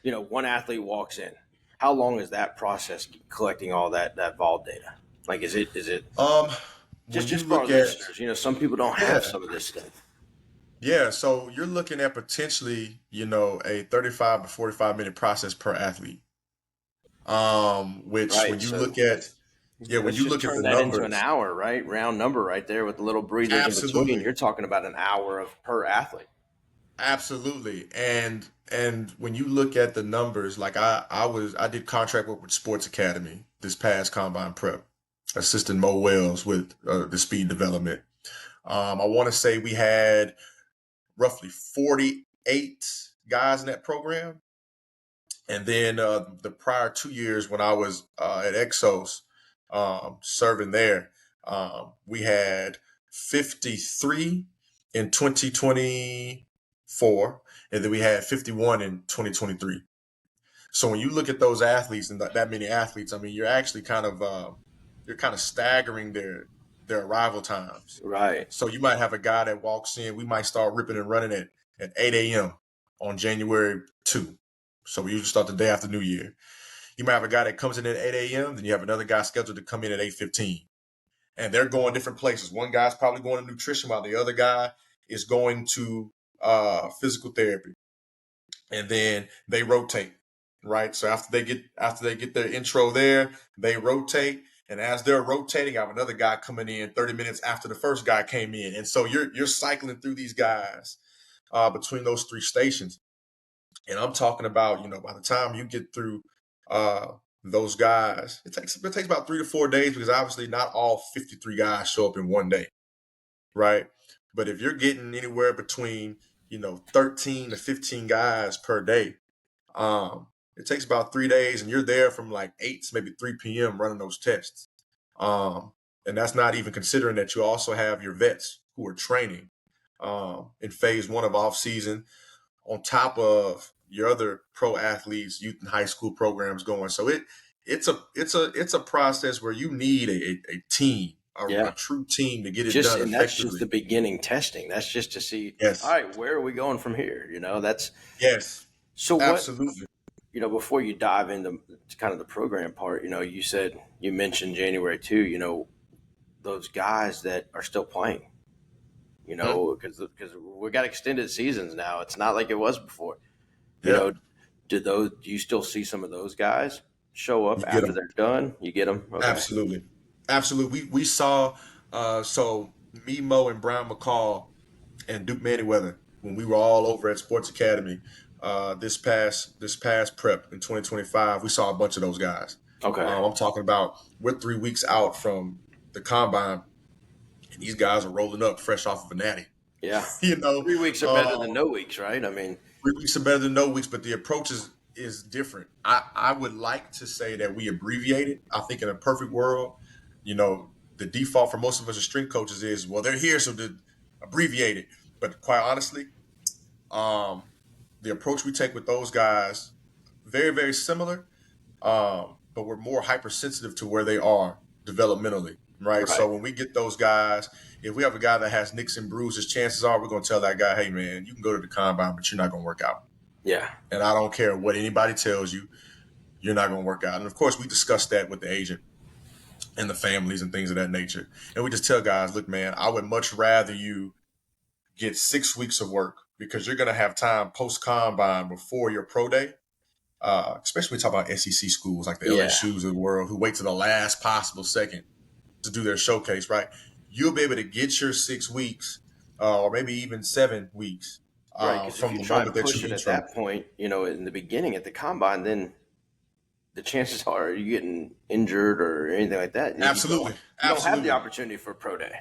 one athlete walks in. How long is that process collecting all that vol data? Like, is it When you just for our look at listeners? Some people don't yeah, have some of this stuff. yeah. So you're looking at potentially, a 35 to 45 minute process per athlete. Which Right. when you So look at when let's you just look at turn the that into an numbers, hour, right? Round number right there with the little breathers in between. absolutely. You're talking about an hour of per athlete. Absolutely. And when you look at the numbers, like I did contract work with Sports Academy this past combine prep, assisting Mo Wells with the speed development. I want to say we had roughly 48 guys in that program. And then the prior 2 years when I was at Exos serving there, we had 53 in 2024, and then we had 51 in 2023. So when you look at those athletes and that many athletes, I mean, you're kind of staggering their arrival times. Right. So you might have a guy that walks in. We might start ripping and running at 8 a.m. on January 2. So we usually start the day after New Year. You might have a guy that comes in at 8 a.m. Then you have another guy scheduled to come in at 8:15, and they're going different places. One guy's probably going to nutrition while the other guy is going to physical therapy, and then they rotate. Right. So after they get their intro there, they rotate. And as they're rotating, I have another guy coming in 30 minutes after the first guy came in. And so you're cycling through these guys between those 3 stations. And I'm talking about, by the time you get through uh, those guys, it takes about 3 to 4 days because obviously not all 53 guys show up in one day, right? But if you're getting anywhere between 13 to 15 guys per day, it takes about 3 days, and you're there from like 8 to maybe 3 p.m. running those tests. And that's not even considering that you also have your vets who are training in phase one of off season on top of your other pro athletes, youth and high school programs going. So it's a process where you need a team, Yeah. a true team to get it Just done and that's just effectively. the beginning testing. That's just to see, all Yes, right, where are we going from here? That's yes, so what absolutely. before you dive into kind of the program part, you mentioned January too, those guys that are still playing, Hmm? because we got extended seasons now. It's not like it was before. You Yeah, know, do you still see some of those guys show up you get after them. they're done? You get them? Okay. Absolutely. Absolutely. We saw, so me, Mo, and Brian McCall and Duke Manyweather, when we were all over at Sports Academy, this past prep in 2025, we saw a bunch of those guys. Okay. I'm talking about we're 3 weeks out from the combine, and these guys are rolling up fresh off of a natty. Yeah. you know, 3 weeks are better than no weeks, right? I mean, 3 weeks are better than no weeks, but the approach is different. I would like to say that we abbreviate it. I think in a perfect world, the default for most of us as strength coaches is, well, they're here, so to abbreviate it. But quite honestly, um, the approach we take with those guys, very, very similar, but we're more hypersensitive to where they are developmentally, right? right. So when we get those guys, if we have a guy that has nicks and bruises, chances are we're going to tell that guy, hey, man, you can go to the combine, but you're not going to work out. Yeah. And I don't care what anybody tells you, you're not going to work out. And of course, we discuss that with the agent and the families and things of that nature. And we just tell guys, look, man, I would much rather you get 6 weeks of work because you're going to have time post combine before your pro day. Especially when we talk about SEC schools like the Yeah. LSUs of the world who wait to the last possible second to do their showcase, right? You'll be able to get your 6 weeks or maybe even 7 weeks Right. Because if from you the try and moment that push you it at intro. that point, in the beginning at the combine, then the chances are you getting injured or anything like that. Absolutely. You don't have the Absolutely. opportunity for a pro day.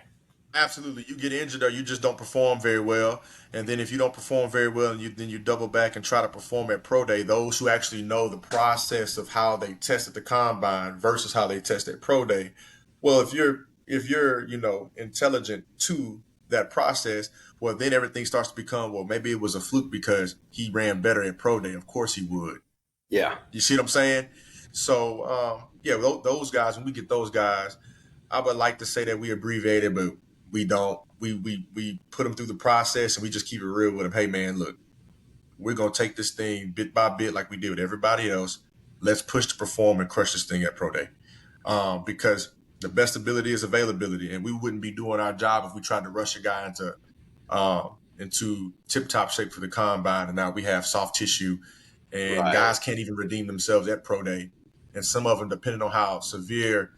Absolutely. You get injured or you just don't perform very well. And then if you don't perform very well and then you double back and try to perform at pro day, those who actually know the process of how they test at the combine versus how they test at pro day. Well, if you're intelligent to that process, well then everything starts to become, well, maybe it was a fluke because he ran better at pro day. Of course he would. Yeah. You see what I'm saying? So yeah, those guys, when we get those guys, I would like to say that we abbreviate it, but we don't. We put them through the process and we just keep it real with them. Hey man, look, we're gonna take this thing bit by bit like we did with everybody else. Let's push to perform and crush this thing at pro day, because the best ability is availability, and we wouldn't be doing our job if we tried to rush a guy into tip top shape for the combine, and now we have soft tissue, and Right. guys can't even redeem themselves at pro day, and some of them, depending on how severe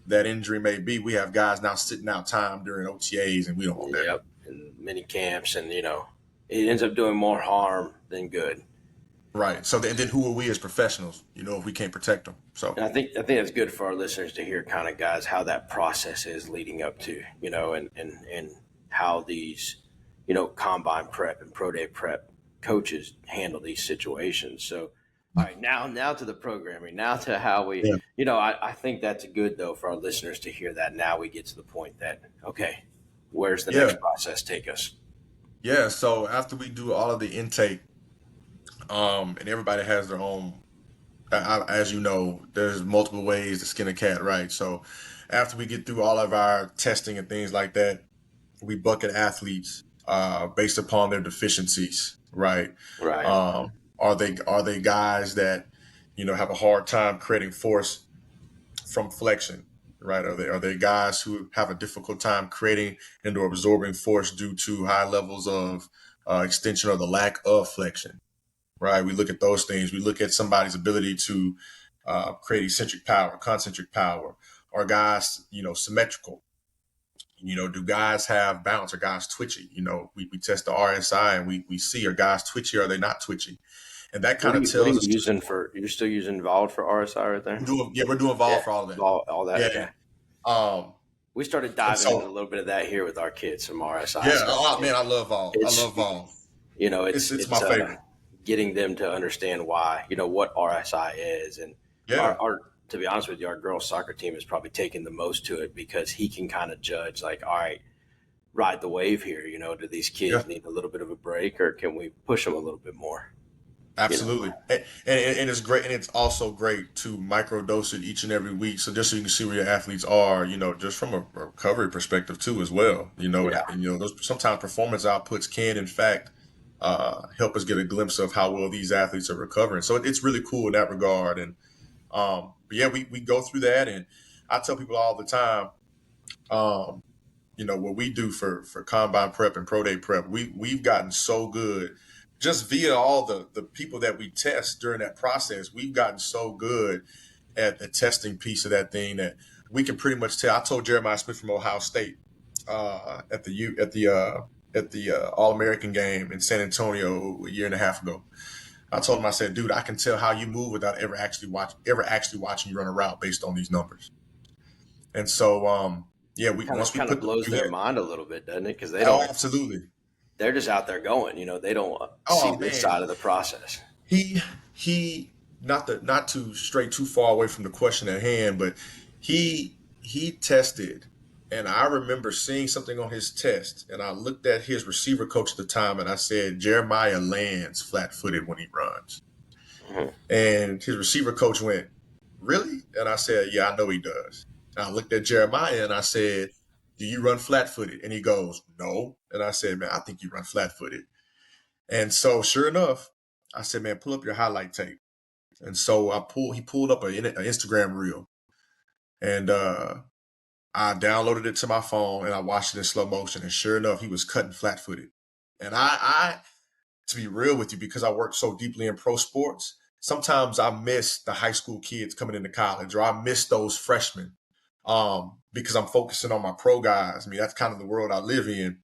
that injury may be, we have guys now sitting out time during OTAs, and we don't want that. Yep. And many camps, and it ends up doing more harm than good. Right. So and then who are we as professionals? If we can't protect them. So And I think it's good for our listeners to hear kind of guys how that process is leading up to, and how these, combine prep and pro day prep coaches handle these situations. So, all right, now to the programming, now to how we, yeah, I think that's good though for our listeners to hear that. Now we get to the point that, okay, where's the yeah, next process take us? yeah. So after we do all of the intake, and everybody has their own. As you know, there's multiple ways to skin a cat, right? So after we get through all of our testing and things like that, we bucket athletes based upon their deficiencies, right? Right. Are they guys that have a hard time creating force from flexion, right? Are they guys who have a difficult time creating and or absorbing force due to high levels of extension or the lack of flexion, right? We look at those things. We look at somebody's ability to create eccentric power, concentric power. Are guys symmetrical? Do guys have bounce? Are guys twitchy? We test the RSI and we see, are guys twitchy or are they not twitchy? And that What kind are of you tells us, using you're still using Vald for RSI right there? we're doing vol Yeah. for all of that. All that. Yeah. Okay. Um, We started and diving into a so, little bit of that here with our kids, some RSI yeah, stuff. oh man, I love vol. I It's love vol. It's my it's favorite. getting them to understand why what RSI is, and Yeah. our to be honest with you, our girls soccer team is probably taking the most to it because he can kind of judge like, all right, ride the wave here. Do these Yeah. kids need a little bit of a break, or can we push them a little bit more? Absolutely. And it's great. And it's also great to microdose it each and every week. So just so you can see where your athletes are, just from a recovery perspective too, as well, Yeah. those sometimes performance outputs can in fact help us get a glimpse of how well these athletes are recovering. So it's really cool in that regard. And but yeah, we go through that, and I tell people all the time, um, what we do for combine prep and pro day prep, we've gotten so good just via all the people that we test during that process. We've gotten so good at the testing piece of that thing that we can pretty much tell. I told Jeremiah Smith from Ohio State at the All American game in San Antonio a year and a half ago. I told him, I said, dude, I can tell how you move without ever actually watching you run a route based on these numbers. And so, yeah, once we Kind of put them blows through their that. mind a little bit, doesn't it? Because Oh, absolutely. they're just out there going. They don't see Oh this man, side of the process. he not to stray too far away from the question at hand, but he tested, and I remember seeing something on his test, and I looked at his receiver coach at the time, and I said, Jeremiah lands flat-footed when he runs. Mhm. And his receiver coach went, really? And I said, yeah, I know he does. And I looked at Jeremiah and I said, do you run flat-footed? And he goes, no. And I said, man, I think you run flat-footed. And so sure enough, I said, man, pull up your highlight tape. And so he pulled up an Instagram reel, and I downloaded it to my phone and I watched it in slow motion. And sure enough, he was cutting flat-footed. And I to be real with you, because I work so deeply in pro sports, sometimes I miss the high school kids coming into college, or I miss those freshmen because I'm focusing on my pro guys. I mean, that's kind of the world I live in.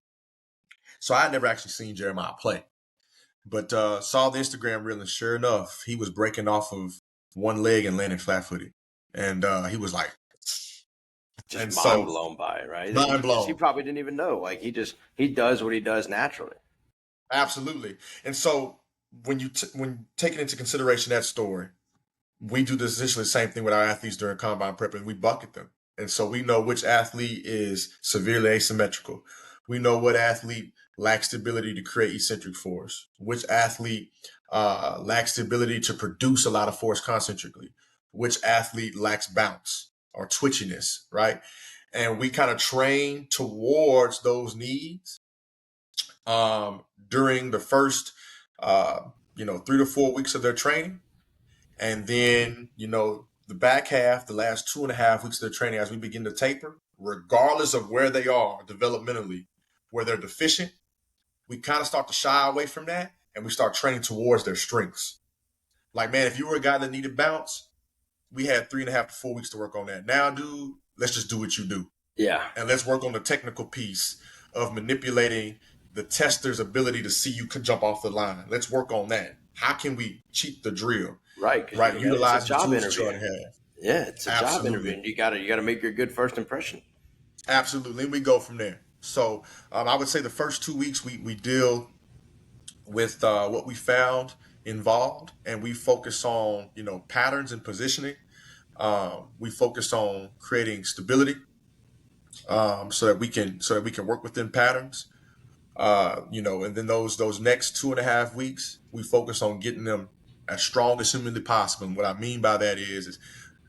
So I had never actually seen Jeremiah play, but saw the Instagram reel, and sure enough, he was breaking off of one leg and landing flat-footed. And he was like, Just and mind so blown by it, right? mind He blown. probably didn't even know. Like he does what he does naturally. Absolutely. And so when taking into consideration that story, we do essentially the same thing with our athletes during combine prep, and we bucket them. And so we know which athlete is severely asymmetrical. We know what athlete lacks the ability to create eccentric force, which athlete lacks the ability to produce a lot of force concentrically, which athlete lacks bounce or twitchiness, right? And we kind of train towards those needs during the first, 3 to 4 weeks of their training. And then, the back half, the last 2.5 weeks of their training, as we begin to taper, regardless of where they are developmentally, where they're deficient, we kind of start to shy away from that and we start training towards their strengths. Like, man, if you were a guy that needed bounce, we had 3.5 to 4 weeks to work on that. Now, dude, let's just do what you do. Yeah. And let's work on the technical piece of manipulating the tester's ability to see you could jump off the line. Let's work on that. How can we cheat the drill? Right. Right. It's a Utilize the job tools that you interview. already have. Yeah, it's a job interview. Absolutely. And you gotta make your good first impression. Absolutely. And we go from there. So I would say the first 2 weeks we deal with what we found involved, and we focus on, patterns and positioning. We focus on creating stability so that we can work within patterns. And then those next 2.5 weeks, we focus on getting them as strong as humanly possible. And what I mean by that is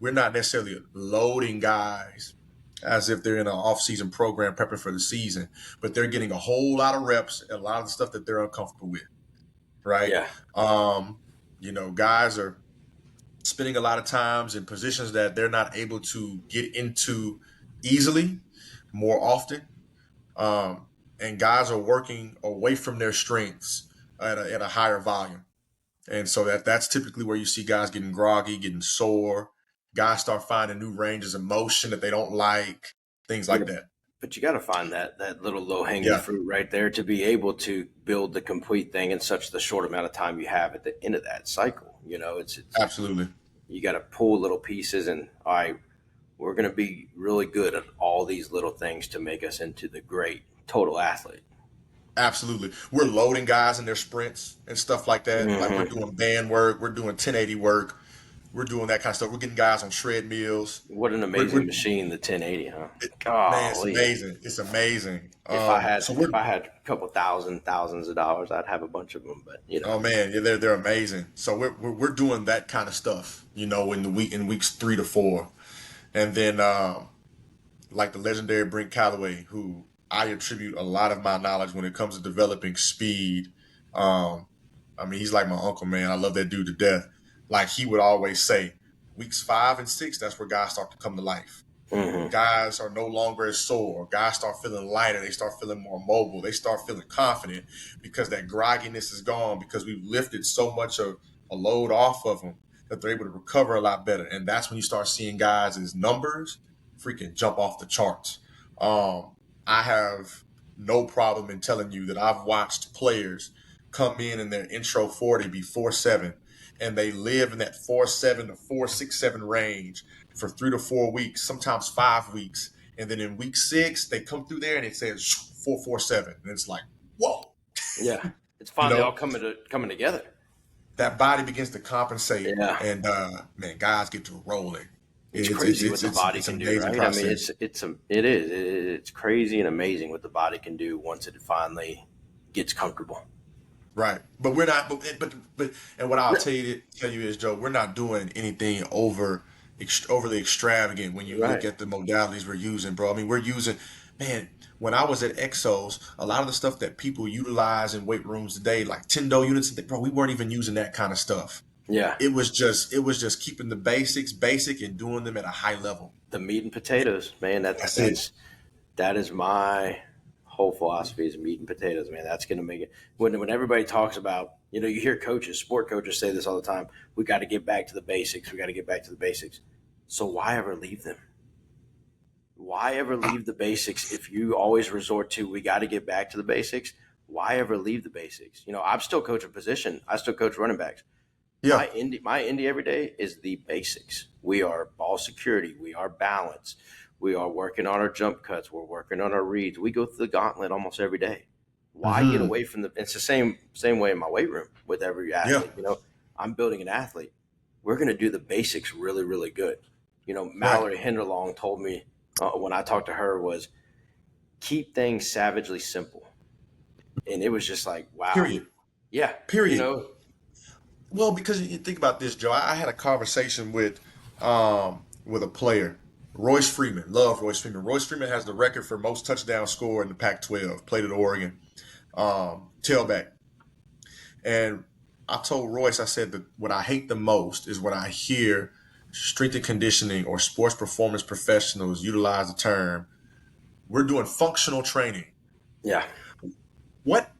we're not necessarily loading guys as if they're in an off-season program prepping for the season, but they're getting a whole lot of reps and a lot of the stuff that they're uncomfortable with, right? Yeah. Guys are spending a lot of times in positions that they're not able to get into easily more often. And guys are working away from their strengths at a higher volume. And so that's typically where you see guys getting groggy, getting sore. Guys start finding new ranges of motion that they don't like, things like that. But you got to find that little low hanging Yeah. fruit right there to be able to build the complete thing in such the short amount of time you have at the end of that cycle. It's Absolutely. you got to pull little pieces, and all right, we're going to be really good at all these little things to make us into the great total athlete. Absolutely. We're loading guys in their sprints and stuff like that. Like we're doing band work, we're doing 1080 work, we're doing that kind of stuff. We're getting guys on shred meals. What an amazing machine, the 1080, huh? Man, it's amazing. It's amazing. If I had a couple thousands of dollars, I'd have a bunch of them. But Oh man, yeah, they're amazing. So we're doing that kind of stuff, in weeks 3 to 4, and then like the legendary Brent Callaway, who I attribute a lot of my knowledge when it comes to developing speed I mean, he's like my uncle, man. I love that dude to death. Like he would always say, weeks 5 and 6, that's where guys start to come to life. Mm-hmm. Guys are no longer as sore. Guys start feeling lighter. They start feeling more mobile. They start feeling confident because that grogginess is gone, because we've lifted so much of a load off of them that they're able to recover a lot better. And that's when you start seeing guys' numbers freaking jump off the charts. I have no problem in telling you that I've watched players come in their intro 40 be 4.7, and they live in that 4.7 to 4.67 range for 3 to 4 weeks, sometimes 5 weeks. And then in week 6, they come through there and it says 4.47. And it's like, whoa. Yeah. It's finally all coming together. That body begins to compensate. Yeah. And, man, guys get to rolling. It's crazy what the body can do, right? Process. I mean, it's crazy and amazing what the body can do once it finally gets comfortable. Right. But we're not, and what I'll tell you is, Joe, we're not doing anything overly extravagant when you look at the modalities we're using, bro. I mean, we're using, man, when I was at Exos, a lot of the stuff that people utilize in weight rooms today, like Tendo units, bro, we weren't even using that kind of stuff. Yeah. It was just keeping the basics basic and doing them at a high level. The meat and potatoes, man. That is my whole philosophy, is meat and potatoes, man. That's going to make it. When everybody talks about, you hear sport coaches say this all the time, we got to get back to the basics. We got to get back to the basics. So why ever leave them? Why ever leave the basics if you always resort to, we got to get back to the basics? Why ever leave the basics? I'm still coaching position. I still coach running backs. Yeah. My indie every day is the basics. We are ball security. We are balance. We are working on our jump cuts. We're working on our reads. We go through the gauntlet almost every day. Why get away from it's the same way in my weight room with every athlete. Yeah. I'm building an athlete. We're going to do the basics really, really good. Mallory Hinderlong told me when I talked to her was, keep things savagely simple. And it was just like, wow. Period. Yeah. Period. Well, because you think about this, Joe, I had a conversation with a player, Royce Freeman. Love Royce Freeman. Royce Freeman has the record for most touchdowns scored in the Pac-12. Played at Oregon, tailback. And I told Royce, I said that what I hate the most is when I hear strength and conditioning or sports performance professionals utilize the term, we're doing functional training. Yeah. What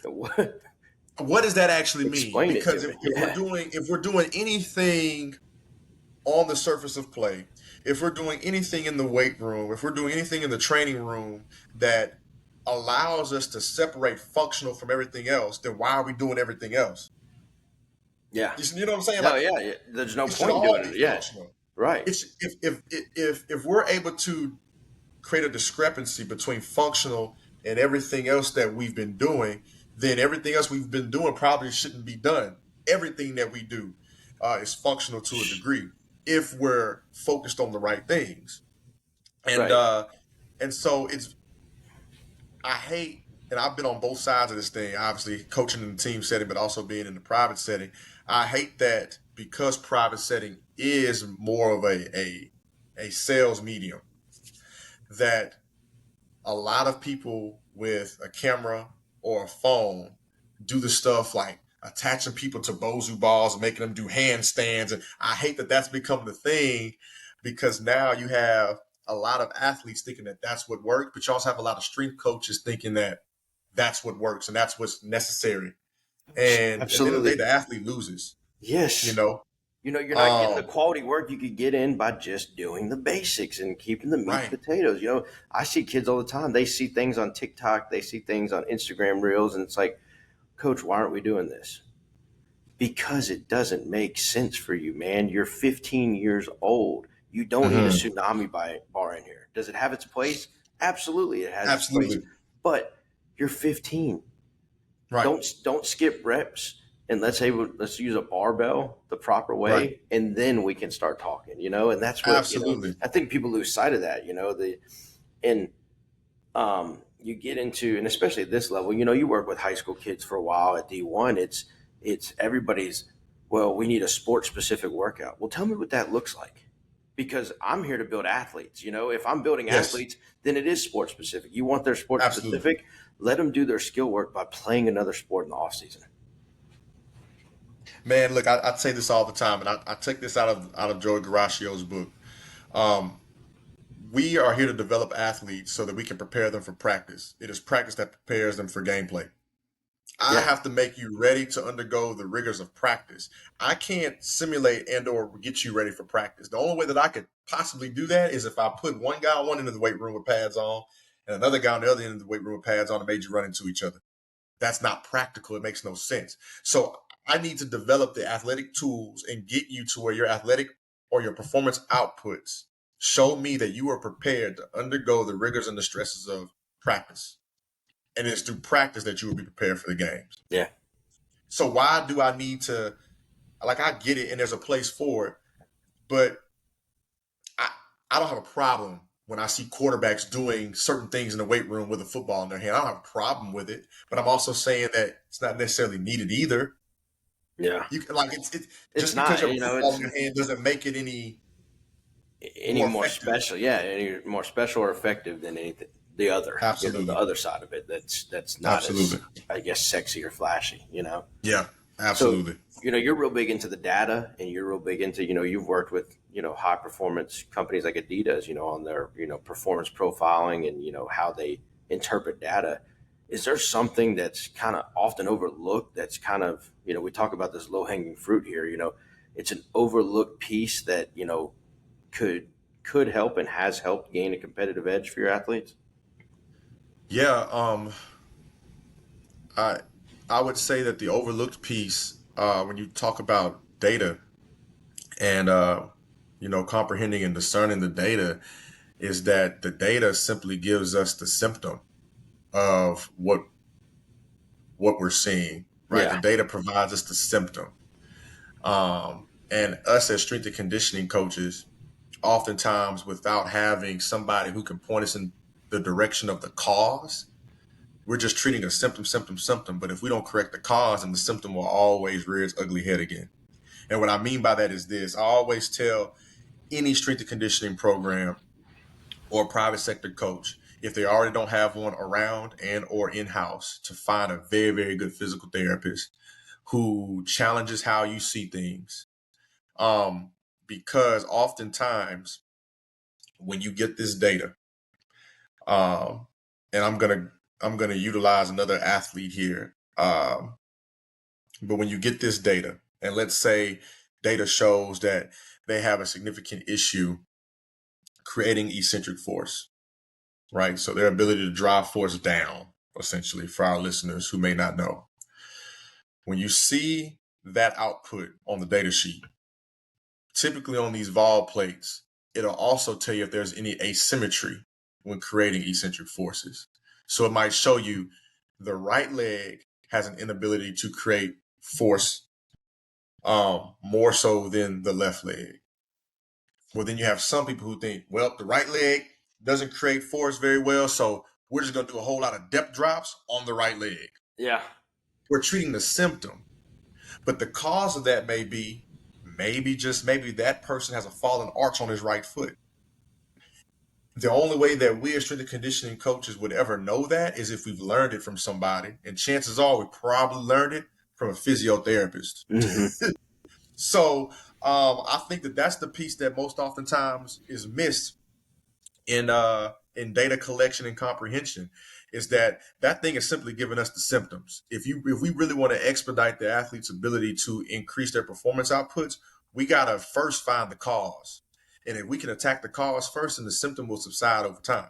does that actually mean? Explain because it if we're doing anything on the surface of play, if we're doing anything in the weight room, if we're doing anything in the training room that allows us to separate functional from everything else, then why are we doing everything else? Yeah. You know what I'm saying? No, yeah. There's no point doing it. Yeah. Right. If we're able to create a discrepancy between functional and everything else that we've been doing, then everything else we've been doing probably shouldn't be done. Everything that we do is functional to a degree if we're focused on the right things. And and so I hate, and I've been on both sides of this thing, obviously coaching in the team setting, but also being in the private setting. I hate that because private setting is more of a sales medium, that a lot of people with a camera or a phone do the stuff like attaching people to Bozu balls and making them do handstands. And I hate that that's become the thing, because now you have a lot of athletes thinking that that's what works, but you also have a lot of strength coaches thinking that that's what works and that's what's necessary. And at the end of the day, the athlete loses. Yes. You're not getting the quality work you could get in by just doing the basics and keeping the meat and potatoes. I see kids all the time. They see things on TikTok. They see things on Instagram Reels. And it's like, Coach, why aren't we doing this? Because it doesn't make sense for you, man. You're 15 years old. You don't need a tsunami bar in here. Does it have its place? Absolutely, it has its place. But you're 15. Right. Don't skip reps. And let's use a barbell the proper way, and then we can start talking, and that's what, absolutely. I think people lose sight of that, you get into, and especially at this level, you work with high school kids for a while at D1, it's everybody's, well, we need a sport specific workout. Well, tell me what that looks like, because I'm here to build athletes. If I'm building athletes, then it is sport specific. You want their sport specific, let them do their skill work by playing another sport in the off season. Man, look, I say this all the time, and I take this out of Joey Garacio's book. Um, we are here to develop athletes so that we can prepare them for practice. It is practice that prepares them for gameplay. I Yeah. have to make you ready to undergo the rigors of practice. I can't simulate and or get you ready for practice. The only way that I could possibly do that is if I put one guy on one end of the weight room with pads on and another guy on the other end of the weight room with pads on and made you run into each other. That's not practical. It makes no sense. So I need to develop the athletic tools and get you to where your athletic or your performance outputs show me that you are prepared to undergo the rigors and the stresses of practice. And it's through practice that you will be prepared for the games. Yeah. So why do I need to, like, I get it and there's a place for it, but I don't have a problem when I see quarterbacks doing certain things in the weight room with a football in their hand. I don't have a problem with it, but I'm also saying that it's not necessarily needed either. Yeah. You like it's It's just because not, you have a football in your hand doesn't make it any more effective. special. Yeah. Any more special or effective than anything. The other, Absolutely. the other side of it. That's not Absolutely. as, I guess, sexy or flashy, Yeah, absolutely. So, you're real big into the data, and you're real big into, you've worked with, high performance companies like Adidas, on their, performance profiling and, how they interpret data. Is there something that's kind of often overlooked that's kind of, we talk about this low hanging fruit here, it's an overlooked piece that, could help and has helped gain a competitive edge for your athletes? Yeah, I would say that the overlooked piece, when you talk about data and comprehending and discerning the data, is that the data simply gives us the symptom of what we're seeing, right? Yeah. The data provides us the symptom. And us as strength and conditioning coaches, oftentimes without having somebody who can point us in the direction of the cause, we're just treating a symptom. But if we don't correct the cause, then the symptom will always rear its ugly head again. And what I mean by that is this: I always tell any strength and conditioning program or private sector coach, if they already don't have one around and or in-house, to find a very, very good physical therapist who challenges how you see things. Because oftentimes when you get this data, and I'm gonna utilize another athlete here. But when you get this data, and let's say data shows that they have a significant issue creating eccentric force, right? So their ability to drive force down, essentially, for our listeners who may not know. When you see that output on the data sheet, typically on these vol plates, it'll also tell you if there's any asymmetry when creating eccentric forces. So it might show you the right leg has an inability to create force more so than the left leg. Well, then you have some people who think, well, the right leg doesn't create force very well, so we're just going to do a whole lot of depth drops on the right leg. Yeah. We're treating the symptom. But the cause of that may be, maybe that person has a fallen arch on his right foot. The only way that we as strength and conditioning coaches would ever know that is if we've learned it from somebody. And chances are we probably learned it from a physiotherapist. Mm-hmm. So I think that that's the piece that most oftentimes is missed in data collection and comprehension, is that thing is simply giving us the symptoms. If we really want to expedite the athlete's ability to increase their performance outputs, we got to first find the cause. And if we can attack the cause first, then the symptom will subside over time.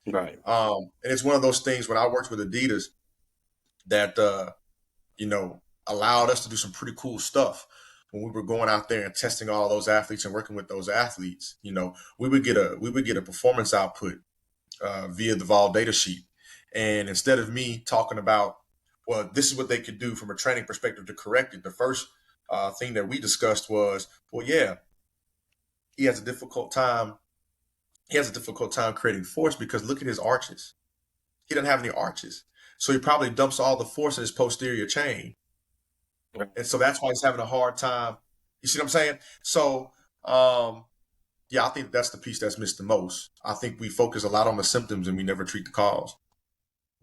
Right. And it's one of those things when I worked with Adidas that, allowed us to do some pretty cool stuff. When we were going out there and testing all those athletes and working with those athletes, we would get a performance output via the vol data sheet. And instead of me talking about, well, this is what they could do from a training perspective to correct it, the first thing that we discussed was, well, yeah, he has a difficult time creating force because look at his arches. He doesn't have any arches. So he probably dumps all the force in his posterior chain. And so that's why he's having a hard time. You see what I'm saying? So, I think that's the piece that's missed the most. I think we focus a lot on the symptoms and we never treat the cause.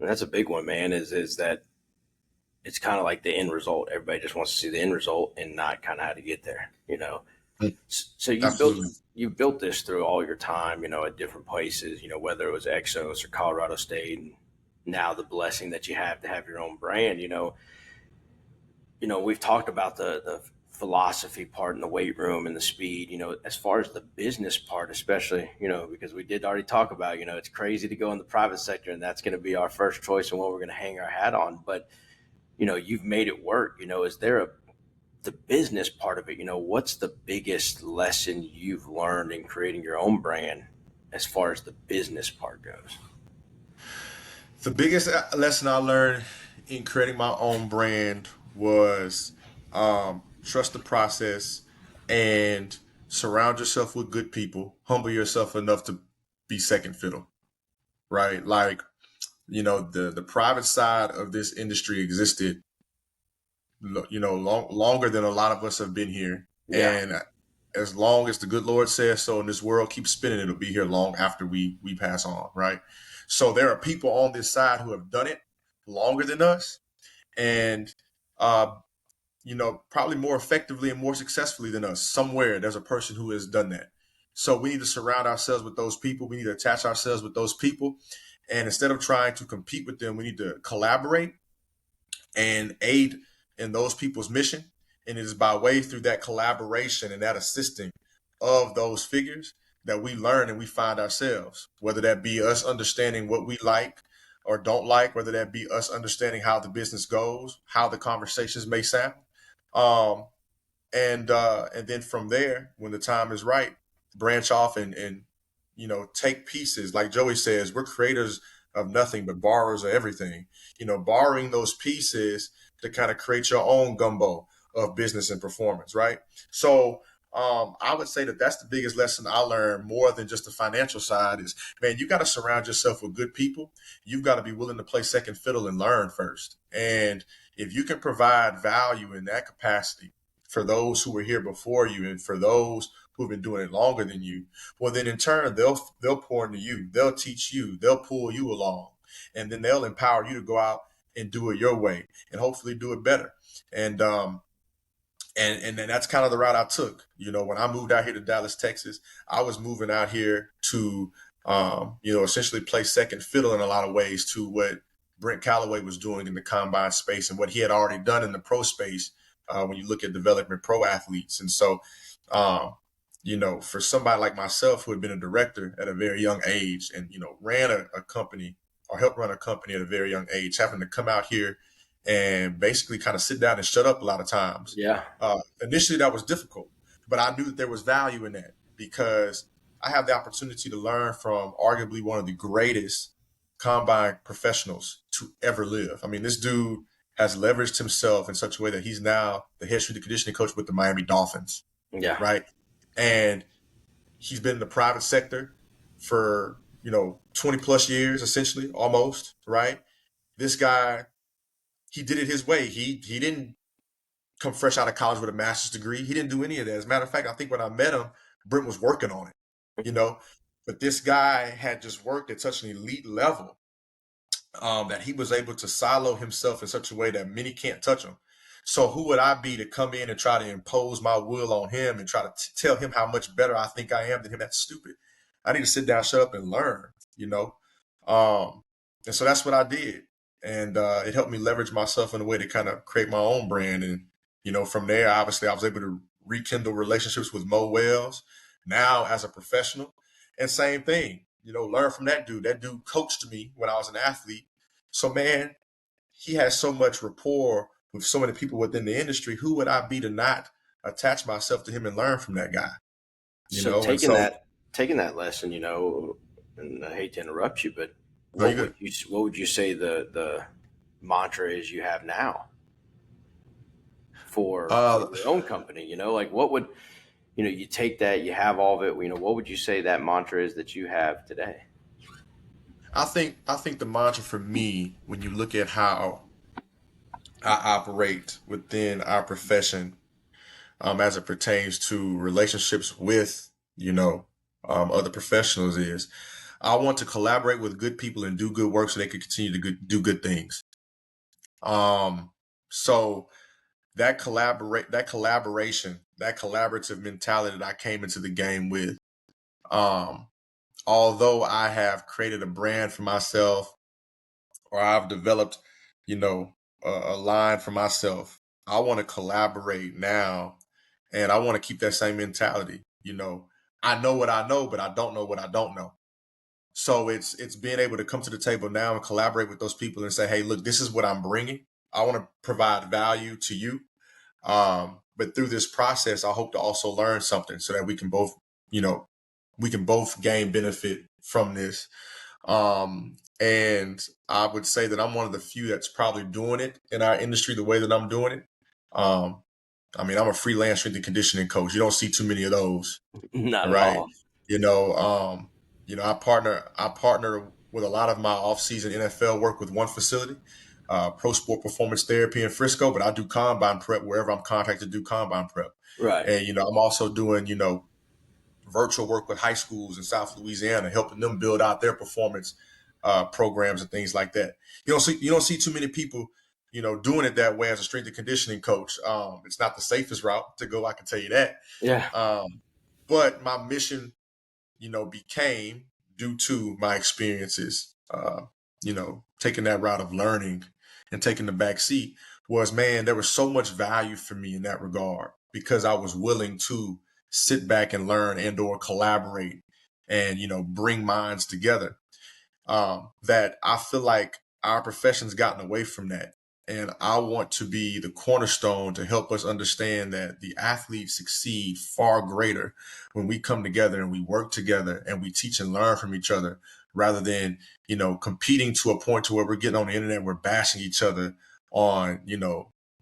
And that's a big one, man, is that it's kind of like the end result. Everybody just wants to see the end result and not kind of how to get there, you know? So Absolutely. you built this through all your time, you know, at different places, you know, whether it was Exos or Colorado State, and now the blessing that you have to have your own brand. We've talked about the philosophy part in the weight room and the speed, you know, as far as the business part, especially, you know, because we did already talk about, you know, it's crazy to go in the private sector and that's going to be our first choice and what we're going to hang our hat on. But, you know, you've made it work. You know, is there the business part of it, you know, what's the biggest lesson you've learned in creating your own brand as far as the business part goes? The biggest lesson I learned in creating my own brand was trust the process and surround yourself with good people. Humble yourself enough to be second fiddle, right? Like, the private side of this industry existed, longer than a lot of us have been here. Yeah. And as long as the good Lord says so, and this world keeps spinning, it'll be here long after we pass on, right? So there are people on this side who have done it longer than us, and uh, probably more effectively and more successfully than us. Somewhere there's a person who has done that. So we need to surround ourselves with those people. We need to attach ourselves with those people, and instead of trying to compete with them, we need to collaborate and aid in those people's mission. And it is by way through that collaboration and that assisting of those figures that we learn and we find ourselves, whether that be us understanding what we like or don't like, whether that be us understanding how the business goes, how the conversations may sound. Um, and then from there, when the time is right, branch off and take pieces. Like Joey says, we're creators of nothing but borrowers of everything. Borrowing those pieces to kind of create your own gumbo of business and performance, right? So I would say that that's the biggest lesson I learned, more than just the financial side, is, man, you got to surround yourself with good people. You've got to be willing to play second fiddle and learn first. And if you can provide value in that capacity for those who were here before you and for those who've been doing it longer than you, well, then in turn, they'll pour into you, they'll teach you, they'll pull you along, and then they'll empower you to go out and do it your way and hopefully do it better. And then that's kind of the route I took. When I moved out here to Dallas, Texas, I was moving out here to, essentially play second fiddle in a lot of ways to what Brent Calloway was doing in the combine space and what he had already done in the pro space, when you look at development pro athletes. And so, for somebody like myself who had been a director at a very young age and, ran a company or helped run a company at a very young age, having to come out here and basically kind of sit down and shut up a lot of times. Yeah. Initially, that was difficult, but I knew that there was value in that because I have the opportunity to learn from arguably one of the greatest combine professionals to ever live. I mean, this dude has leveraged himself in such a way that he's now the head strength and conditioning coach with the Miami Dolphins. Yeah. Right. And he's been in the private sector for, 20 plus years, essentially, almost. Right. This guy, he did it his way. He didn't come fresh out of college with a master's degree. He didn't do any of that. As a matter of fact, I think when I met him, Brent was working on it, but this guy had just worked at such an elite level, that he was able to silo himself in such a way that many can't touch him. So who would I be to come in and try to impose my will on him and try to tell him how much better I think I am than him? That's stupid. I need to sit down, shut up, and learn. And so that's what I did. And it helped me leverage myself in a way to kind of create my own brand. And, from there, obviously, I was able to rekindle relationships with Mo Wells now as a professional. And same thing, learn from that dude. That dude coached me when I was an athlete. So, man, he has so much rapport with so many people within the industry. Who would I be to not attach myself to him and learn from that guy? So taking that lesson, and I hate to interrupt you, but what would you say the mantra is you have now for your own company? Like what would, you take that, you have all of it, what would you say that mantra is that you have today? I think the mantra for me, when you look at how I operate within our profession, as it pertains to relationships with, other professionals, is I want to collaborate with good people and do good work so they can continue to do good things. So that collaboration, that collaborative mentality that I came into the game with, although I have created a brand for myself, or I've developed, a line for myself, I want to collaborate now, and I want to keep that same mentality. I know what I know, but I don't know what I don't know. So it's being able to come to the table now and collaborate with those people and say, hey, look, this is what I'm bringing. I want to provide value to you. But through this process, I hope to also learn something so that we can both, gain benefit from this. And I would say that I'm one of the few that's probably doing it in our industry the way that I'm doing it. I'm a freelance strength and conditioning coach. You don't see too many of those. Not at Right. all. I partner with a lot of my off-season NFL work with one facility, Pro Sport Performance Therapy in Frisco, but I do combine prep wherever I'm contracted to do combine prep. Right. And, I'm also doing, virtual work with high schools in South Louisiana, helping them build out their performance programs and things like that. You don't see too many people, doing it that way as a strength and conditioning coach. It's not the safest route to go, I can tell you that. Yeah. But my mission, became, due to my experiences, taking that route of learning and taking the back seat, was, man, there was so much value for me in that regard because I was willing to sit back and learn and or collaborate and, bring minds together. That I feel like our profession's gotten away from that. And I want to be the cornerstone to help us understand that the athletes succeed far greater when we come together and we work together and we teach and learn from each other rather than, competing to a point to where we're getting on the internet, we're bashing each other on,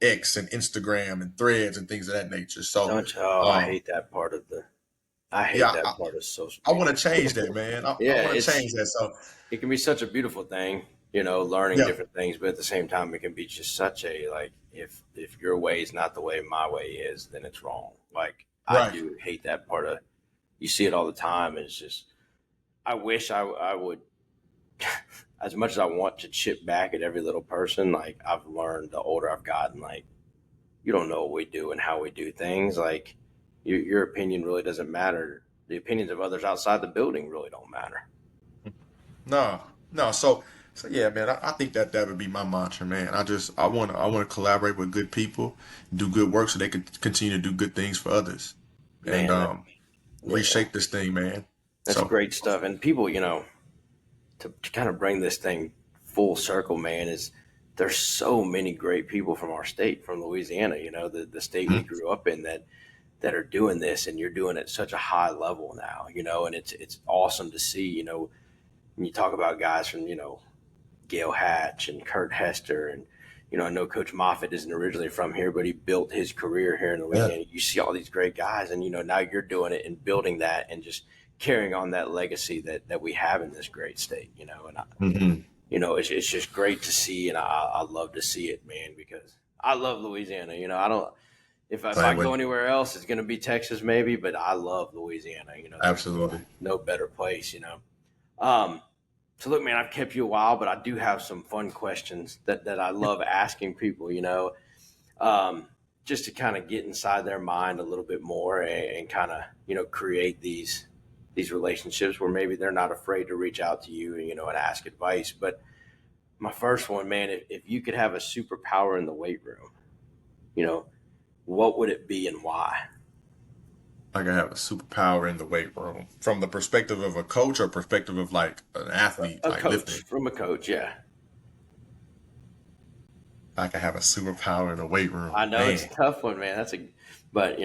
X and Instagram and threads and things of that nature. So, I hate that part of part of social I media. want to change that, man. I Yeah, want to change that. So, it can be such a beautiful thing, learning yeah, different things, but at the same time, it can be just such a, like, if your way is not the way my way is, then it's wrong. Like, I right. do hate that part of, you see it all the time. It's just, I wish I would, as much as I want to chip back at every little person, like, I've learned the older I've gotten, like, you don't know what we do and how we do things. Like, your opinion really doesn't matter. The opinions of others outside the building really don't matter. No. So yeah, man. I think that would be my mantra, man. I want to collaborate with good people, do good work, so they can continue to do good things for others, and Man, yeah, reshape this thing, man. that's So great stuff. And people, to kind of bring this thing full circle, man, is there's so many great people from our state, from Louisiana, the state we mhm. grew up in, that are doing this, and you're doing it at such a high level now, and it's awesome to see, when you talk about guys from, Gail Hatch and Kurt Hester, and, I know Coach Moffitt isn't originally from here, but he built his career here in Yeah. Louisiana. You see all these great guys, and, now you're doing it and building that and just carrying on that legacy that we have in this great state, and Mhm. it's just great to see, and I love to see it, man, because I love Louisiana. I don't, if I Same go way. anywhere else, it's going to be Texas maybe, but I love Louisiana. There's Absolutely. no better place. So look, man, I've kept you a while, but I do have some fun questions that I love asking people. Just to kind of get inside their mind a little bit more and kind of create these relationships where maybe they're not afraid to reach out to you and ask advice. But my first one, man, if you could have a superpower in the weight room, what would it be and why? I can have a superpower in the weight room from the perspective of a coach or perspective of like an athlete, A like coach, lifting. from a coach, yeah. I can have a superpower in the weight room, I know it's man. a tough one, man. But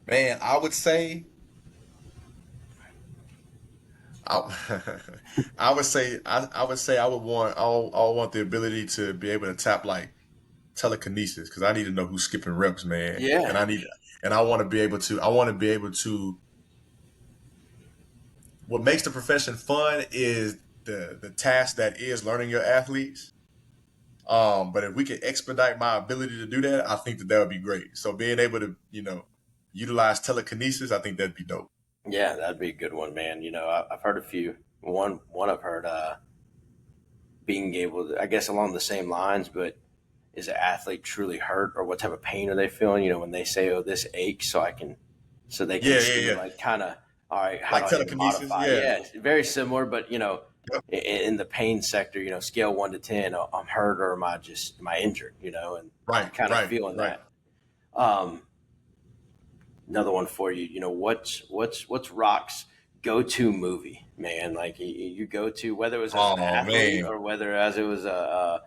Man, I would say, I, I would say I would want, I want the ability to be able to tap like telekinesis because I need to know who's skipping reps, man. yeah, And I want to be able to, I want to be able to, what makes the profession fun is the task that is learning your athletes. But if we could expedite my ability to do that, I think that would be great. So being able to, utilize telekinesis, I think that'd be dope. Yeah, that'd be a good one, man. I've heard a few. One I've heard being able to, I guess, along the same lines, but is an athlete truly hurt, or what type of pain are they feeling? When they say, "Oh, this aches," so they can Yeah, yeah, see yeah. like kind of, all right, how do Like I need to telekinesis. modify? Yeah. Yeah, it's very similar, but Yep. in the pain sector, scale 1 to 10, I'm hurt or am I injured? And Right, kind of right, feeling right. that. Um, Another one for you. What's Rock's go-to movie, man? Like you go to, whether it was as an Oh athlete man. or whether as it was a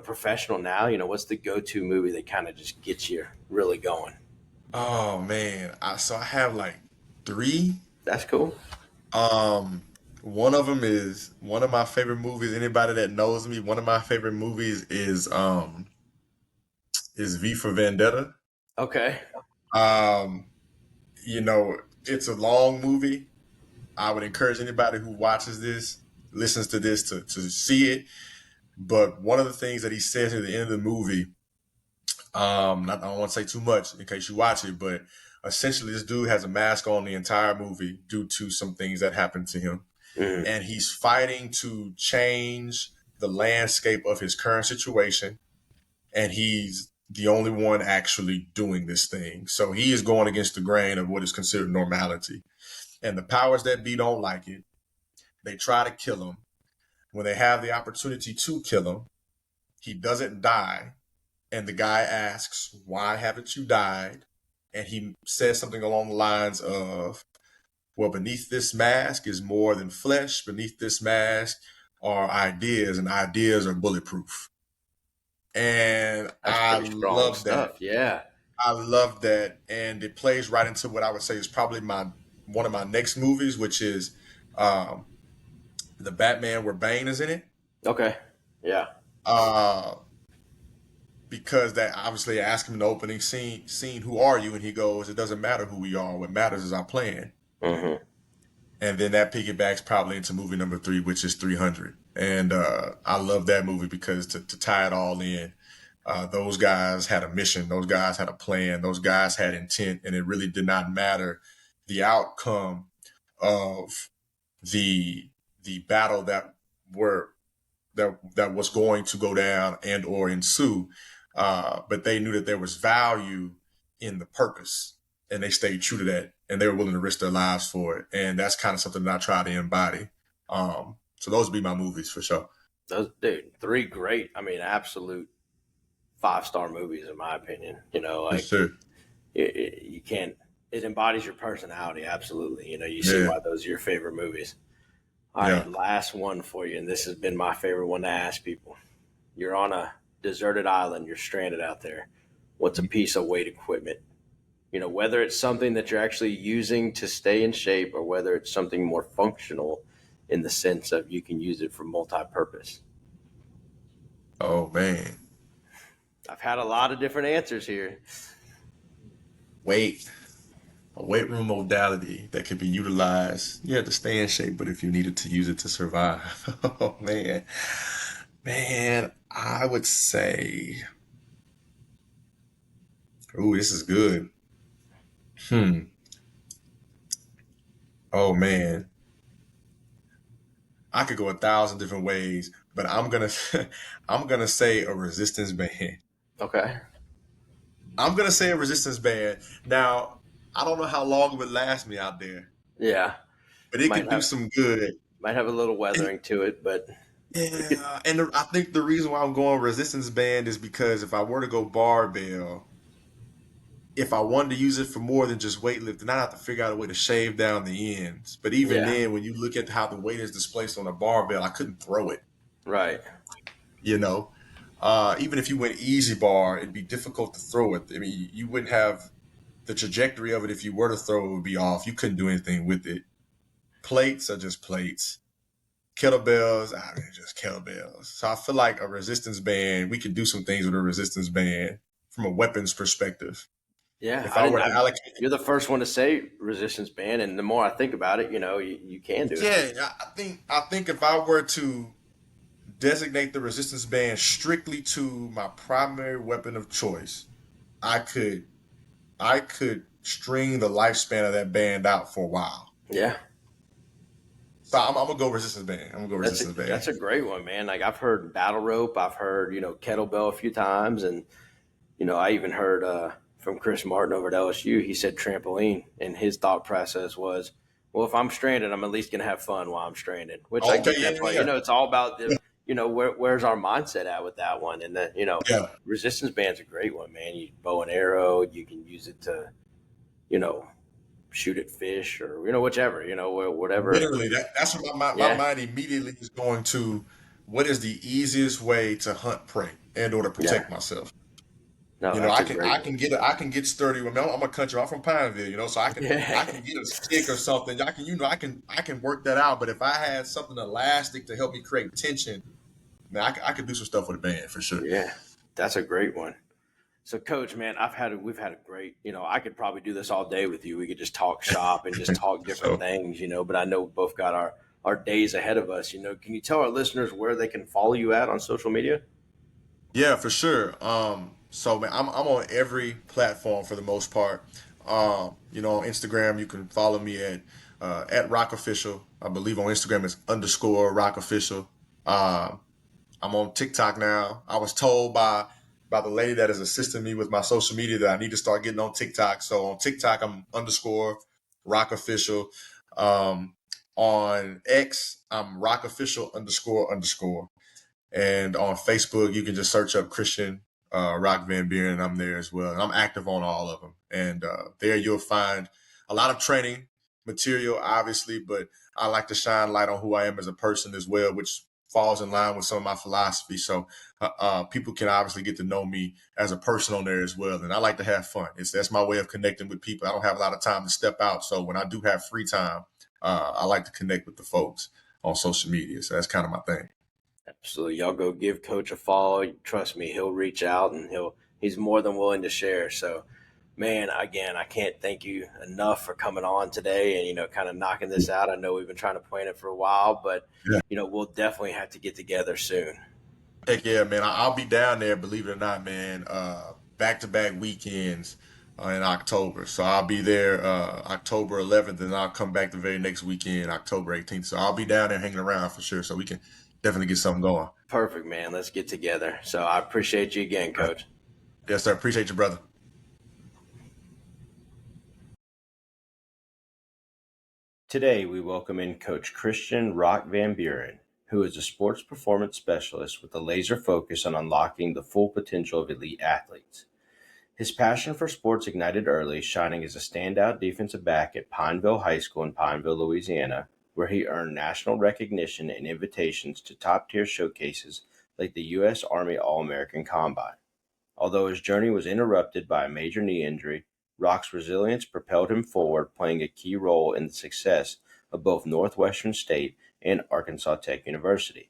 professional now. What's the go-to movie that kind of just gets you really going? Oh man. So I have like three. That's cool. Um, one of them is one of my favorite movies. Anybody that knows me, one of my favorite movies is V for Vendetta. Okay. Um, you know, it's a long movie. I would encourage anybody who watches this, listens to this, to see it. But one of the things that he says at the end of the movie, I don't want to say too much in case you watch it, but essentially this dude has a mask on the entire movie due to some things that happened to him. Mhm. And he's fighting to change the landscape of his current situation. And he's the only one actually doing this thing. So he is going against the grain of what is considered normality. And the powers that be don't like it. They try to kill him. When they have the opportunity to kill him, he doesn't die. And the guy asks, "Why haven't you died?" And he says something along the lines of, "Well, beneath this mask is more than flesh. Beneath this mask are ideas, and ideas are bulletproof." And That's pretty strong stuff. Yeah. I love that. And it plays right into what I would say is probably one of my next movies, which is um, the Batman where Bane is in it. Okay. Yeah. Uh, because that obviously ask him in the opening scene, "Who are you?" And he goes, "It doesn't matter who we are. What matters is our plan." Hmm. And then that piggybacks probably into movie number three, which is 300. And I love that movie because to tie it all in, those guys had a mission, those guys had a plan, those guys had intent, and it really did not matter the outcome of the battle were that was going to go down and or ensue. But they knew that there was value in the purpose, and they stayed true to that, and they were willing to risk their lives for it. And that's kind of something that I try to embody. So those would be my movies for sure. Those, dude, three great. I mean, absolute 5-star movies in my opinion. For sure. You can't. It embodies your personality. Absolutely. You see Yeah. why those are your favorite movies. All Yeah. right, last one for you, and this has been my favorite one to ask people. You're on a deserted island. You're stranded out there. What's a piece of weight equipment? Whether it's something that you're actually using to stay in shape, or whether it's something more functional in the sense of you can use it for multi-purpose. Oh man. I've had a lot of different answers here. Weight. A weight room modality that could be utilized. You have to stay in shape, but if you needed to use it to survive. Oh man. Man, I would say, ooh, this is good. Hmm. Oh man. I could go 1,000 different ways, but I'm gonna say a resistance band. Okay. I'm gonna say a resistance band. Now, I don't know how long it would last me out there, Yeah. but it Might could do have some good. might have a little And weathering to it, but it could. yeah, and I think the reason why I'm going resistance band is because if I were to go barbell, if I wanted to use it for more than just weightlifting, I'd have to figure out a way to shave down the ends. But even Yeah. then, when you look at how the weight is displaced on a barbell, I couldn't throw it. Right. You know, even if you went easy bar, it'd be difficult to throw it. I mean, you wouldn't have the trajectory of it. If you were to throw it, would be off. You couldn't do anything with it. Plates are just plates. Kettlebells, I mean, just kettlebells. So I feel like a resistance band, we could do some things with a resistance band from a weapons perspective. Yeah. If I I didn't. were to allocate, You're the first one to say resistance band, and the more I think about it, you can do it. yeah, I think if I were to designate the resistance band strictly to my primary weapon of choice, I could string the lifespan of that band out for a while. Yeah. So I'm gonna go resistance band. That's a great one, man. Like I've heard battle rope, I've heard, kettlebell a few times, and I even heard from Chris Martin over at LSU, he said trampoline, and his thought process was, well, if I'm stranded, I'm at least going to have fun while I'm stranded, which I get that part. It's all about where's our mindset at with that one. And then, resistance band's a great one, man. You bow and arrow, you can use it to, shoot at fish or, whichever, whatever. Literally, that's what my mind immediately is going to. What is the easiest way to hunt prey and or to protect myself? No, I can get sturdy. I'm a country. I'm from Pineville, so I can get a stick or something. I can work that out. But if I had something elastic to help me create tension, man, I could do some stuff with a band for sure. Yeah, that's a great one. So, Coach, man, we've had a great, I could probably do this all day with you. We could just talk shop and just talk different things, but I know we both got our days ahead of us. Can you tell our listeners where they can follow you at on social media? Yeah, for sure. So man, I'm on every platform for the most part. On Instagram, you can follow me at Rock Official. I believe on Instagram it's _Rock Official. I'm on TikTok now. I was told by the lady that is assisting me with my social media that I need to start getting on TikTok. So on TikTok, I'm _Rock Official. On X, I'm Rock Official __. And on Facebook, you can just search up Christian Rock Van Buren. I'm there as well. And I'm active on all of them. And there you'll find a lot of training material, obviously, but I like to shine light on who I am as a person as well, which falls in line with some of my philosophy. So people can obviously get to know me as a person on there as well. And I like to have fun. That's my way of connecting with people. I don't have a lot of time to step out. So when I do have free time, I like to connect with the folks on social media. So that's kind of my thing. Absolutely. Y'all go give Coach a follow. Trust me, he'll reach out and he's more than willing to share. So, man, again, I can't thank you enough for coming on today and, kind of knocking this out. I know we've been trying to plan it for a while, but, we'll definitely have to get together soon. Heck yeah, man. I'll be down there, believe it or not, man, back-to-back weekends in October. So I'll be there October 11th, and I'll come back the very next weekend, October 18th. So I'll be down there hanging around for sure, so we can definitely get something going. Perfect, man. Let's get together. So I appreciate you again, Coach. Yes, sir. Appreciate you, brother. Today, we welcome in Coach Christian Rock Van Buren, who is a sports performance specialist with a laser focus on unlocking the full potential of elite athletes. His passion for sports ignited early, shining as a standout defensive back at Pineville High School in Pineville, Louisiana, where he earned national recognition and invitations to top-tier showcases like the U.S. Army All-American Combine. Although his journey was interrupted by a major knee injury, Rock's resilience propelled him forward, playing a key role in the success of both Northwestern State and Arkansas Tech University.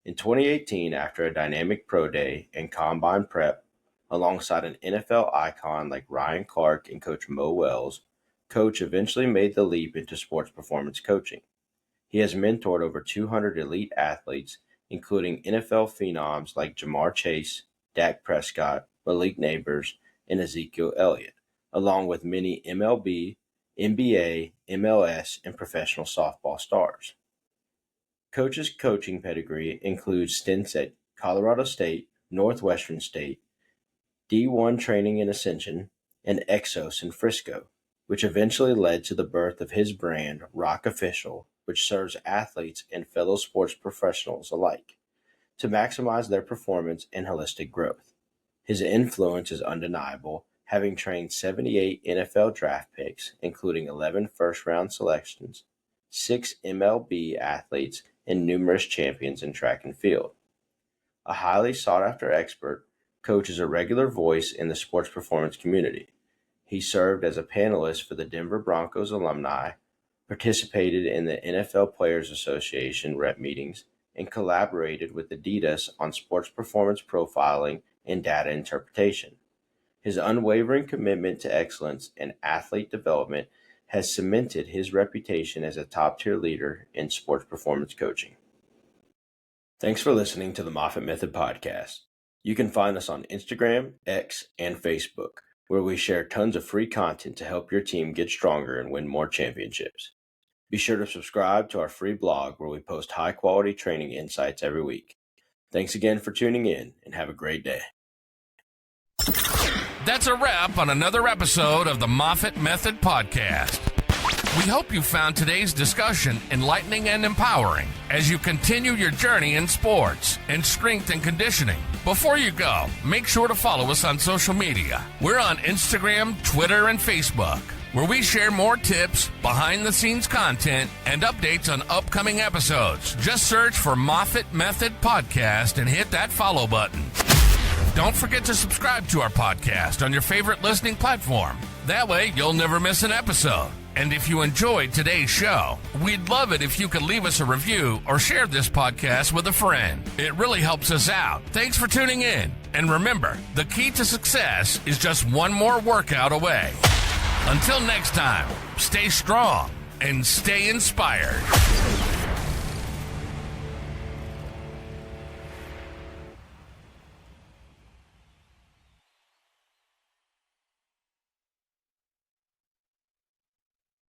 In 2018, after a dynamic pro day and combine prep, alongside an NFL icon like Ryan Clark and Coach Mo Wells, Coach eventually made the leap into sports performance coaching. He has mentored over 200 elite athletes, including NFL phenoms like Jamar Chase, Dak Prescott, Malik Nabers, and Ezekiel Elliott, along with many MLB, NBA, MLS, and professional softball stars. Coach's coaching pedigree includes stints at Colorado State, Northwestern State, D1 training in Ascension, and Exos in Frisco, which eventually led to the birth of his brand, Rock Official, which serves athletes and fellow sports professionals alike to maximize their performance and holistic growth. His influence is undeniable, having trained 78 NFL draft picks, including 11 first-round selections, 6 MLB athletes, and numerous champions in track and field. A highly sought-after expert, Coach is a regular voice in the sports performance community. He served as a panelist for the Denver Broncos alumni, participated in the NFL Players Association rep meetings, and collaborated with Adidas on sports performance profiling and data interpretation. His unwavering commitment to excellence and athlete development has cemented his reputation as a top-tier leader in sports performance coaching. Thanks for listening to the Moffitt Method Podcast. You can find us on Instagram, X, and Facebook, where we share tons of free content to help your team get stronger and win more championships. Be sure to subscribe to our free blog where we post high-quality training insights every week. Thanks again for tuning in, and have a great day. That's a wrap on another episode of the Moffitt Method Podcast. We hope you found today's discussion enlightening and empowering as you continue your journey in sports and strength and conditioning. Before you go, make sure to follow us on social media. We're on Instagram, Twitter, and Facebook, where we share more tips, behind-the-scenes content, and updates on upcoming episodes. Just search for Moffitt Method Podcast and hit that follow button. Don't forget to subscribe to our podcast on your favorite listening platform. That way, you'll never miss an episode. And if you enjoyed today's show, we'd love it if you could leave us a review or share this podcast with a friend. It really helps us out. Thanks for tuning in. And remember, the key to success is just one more workout away. Until next time, stay strong and stay inspired.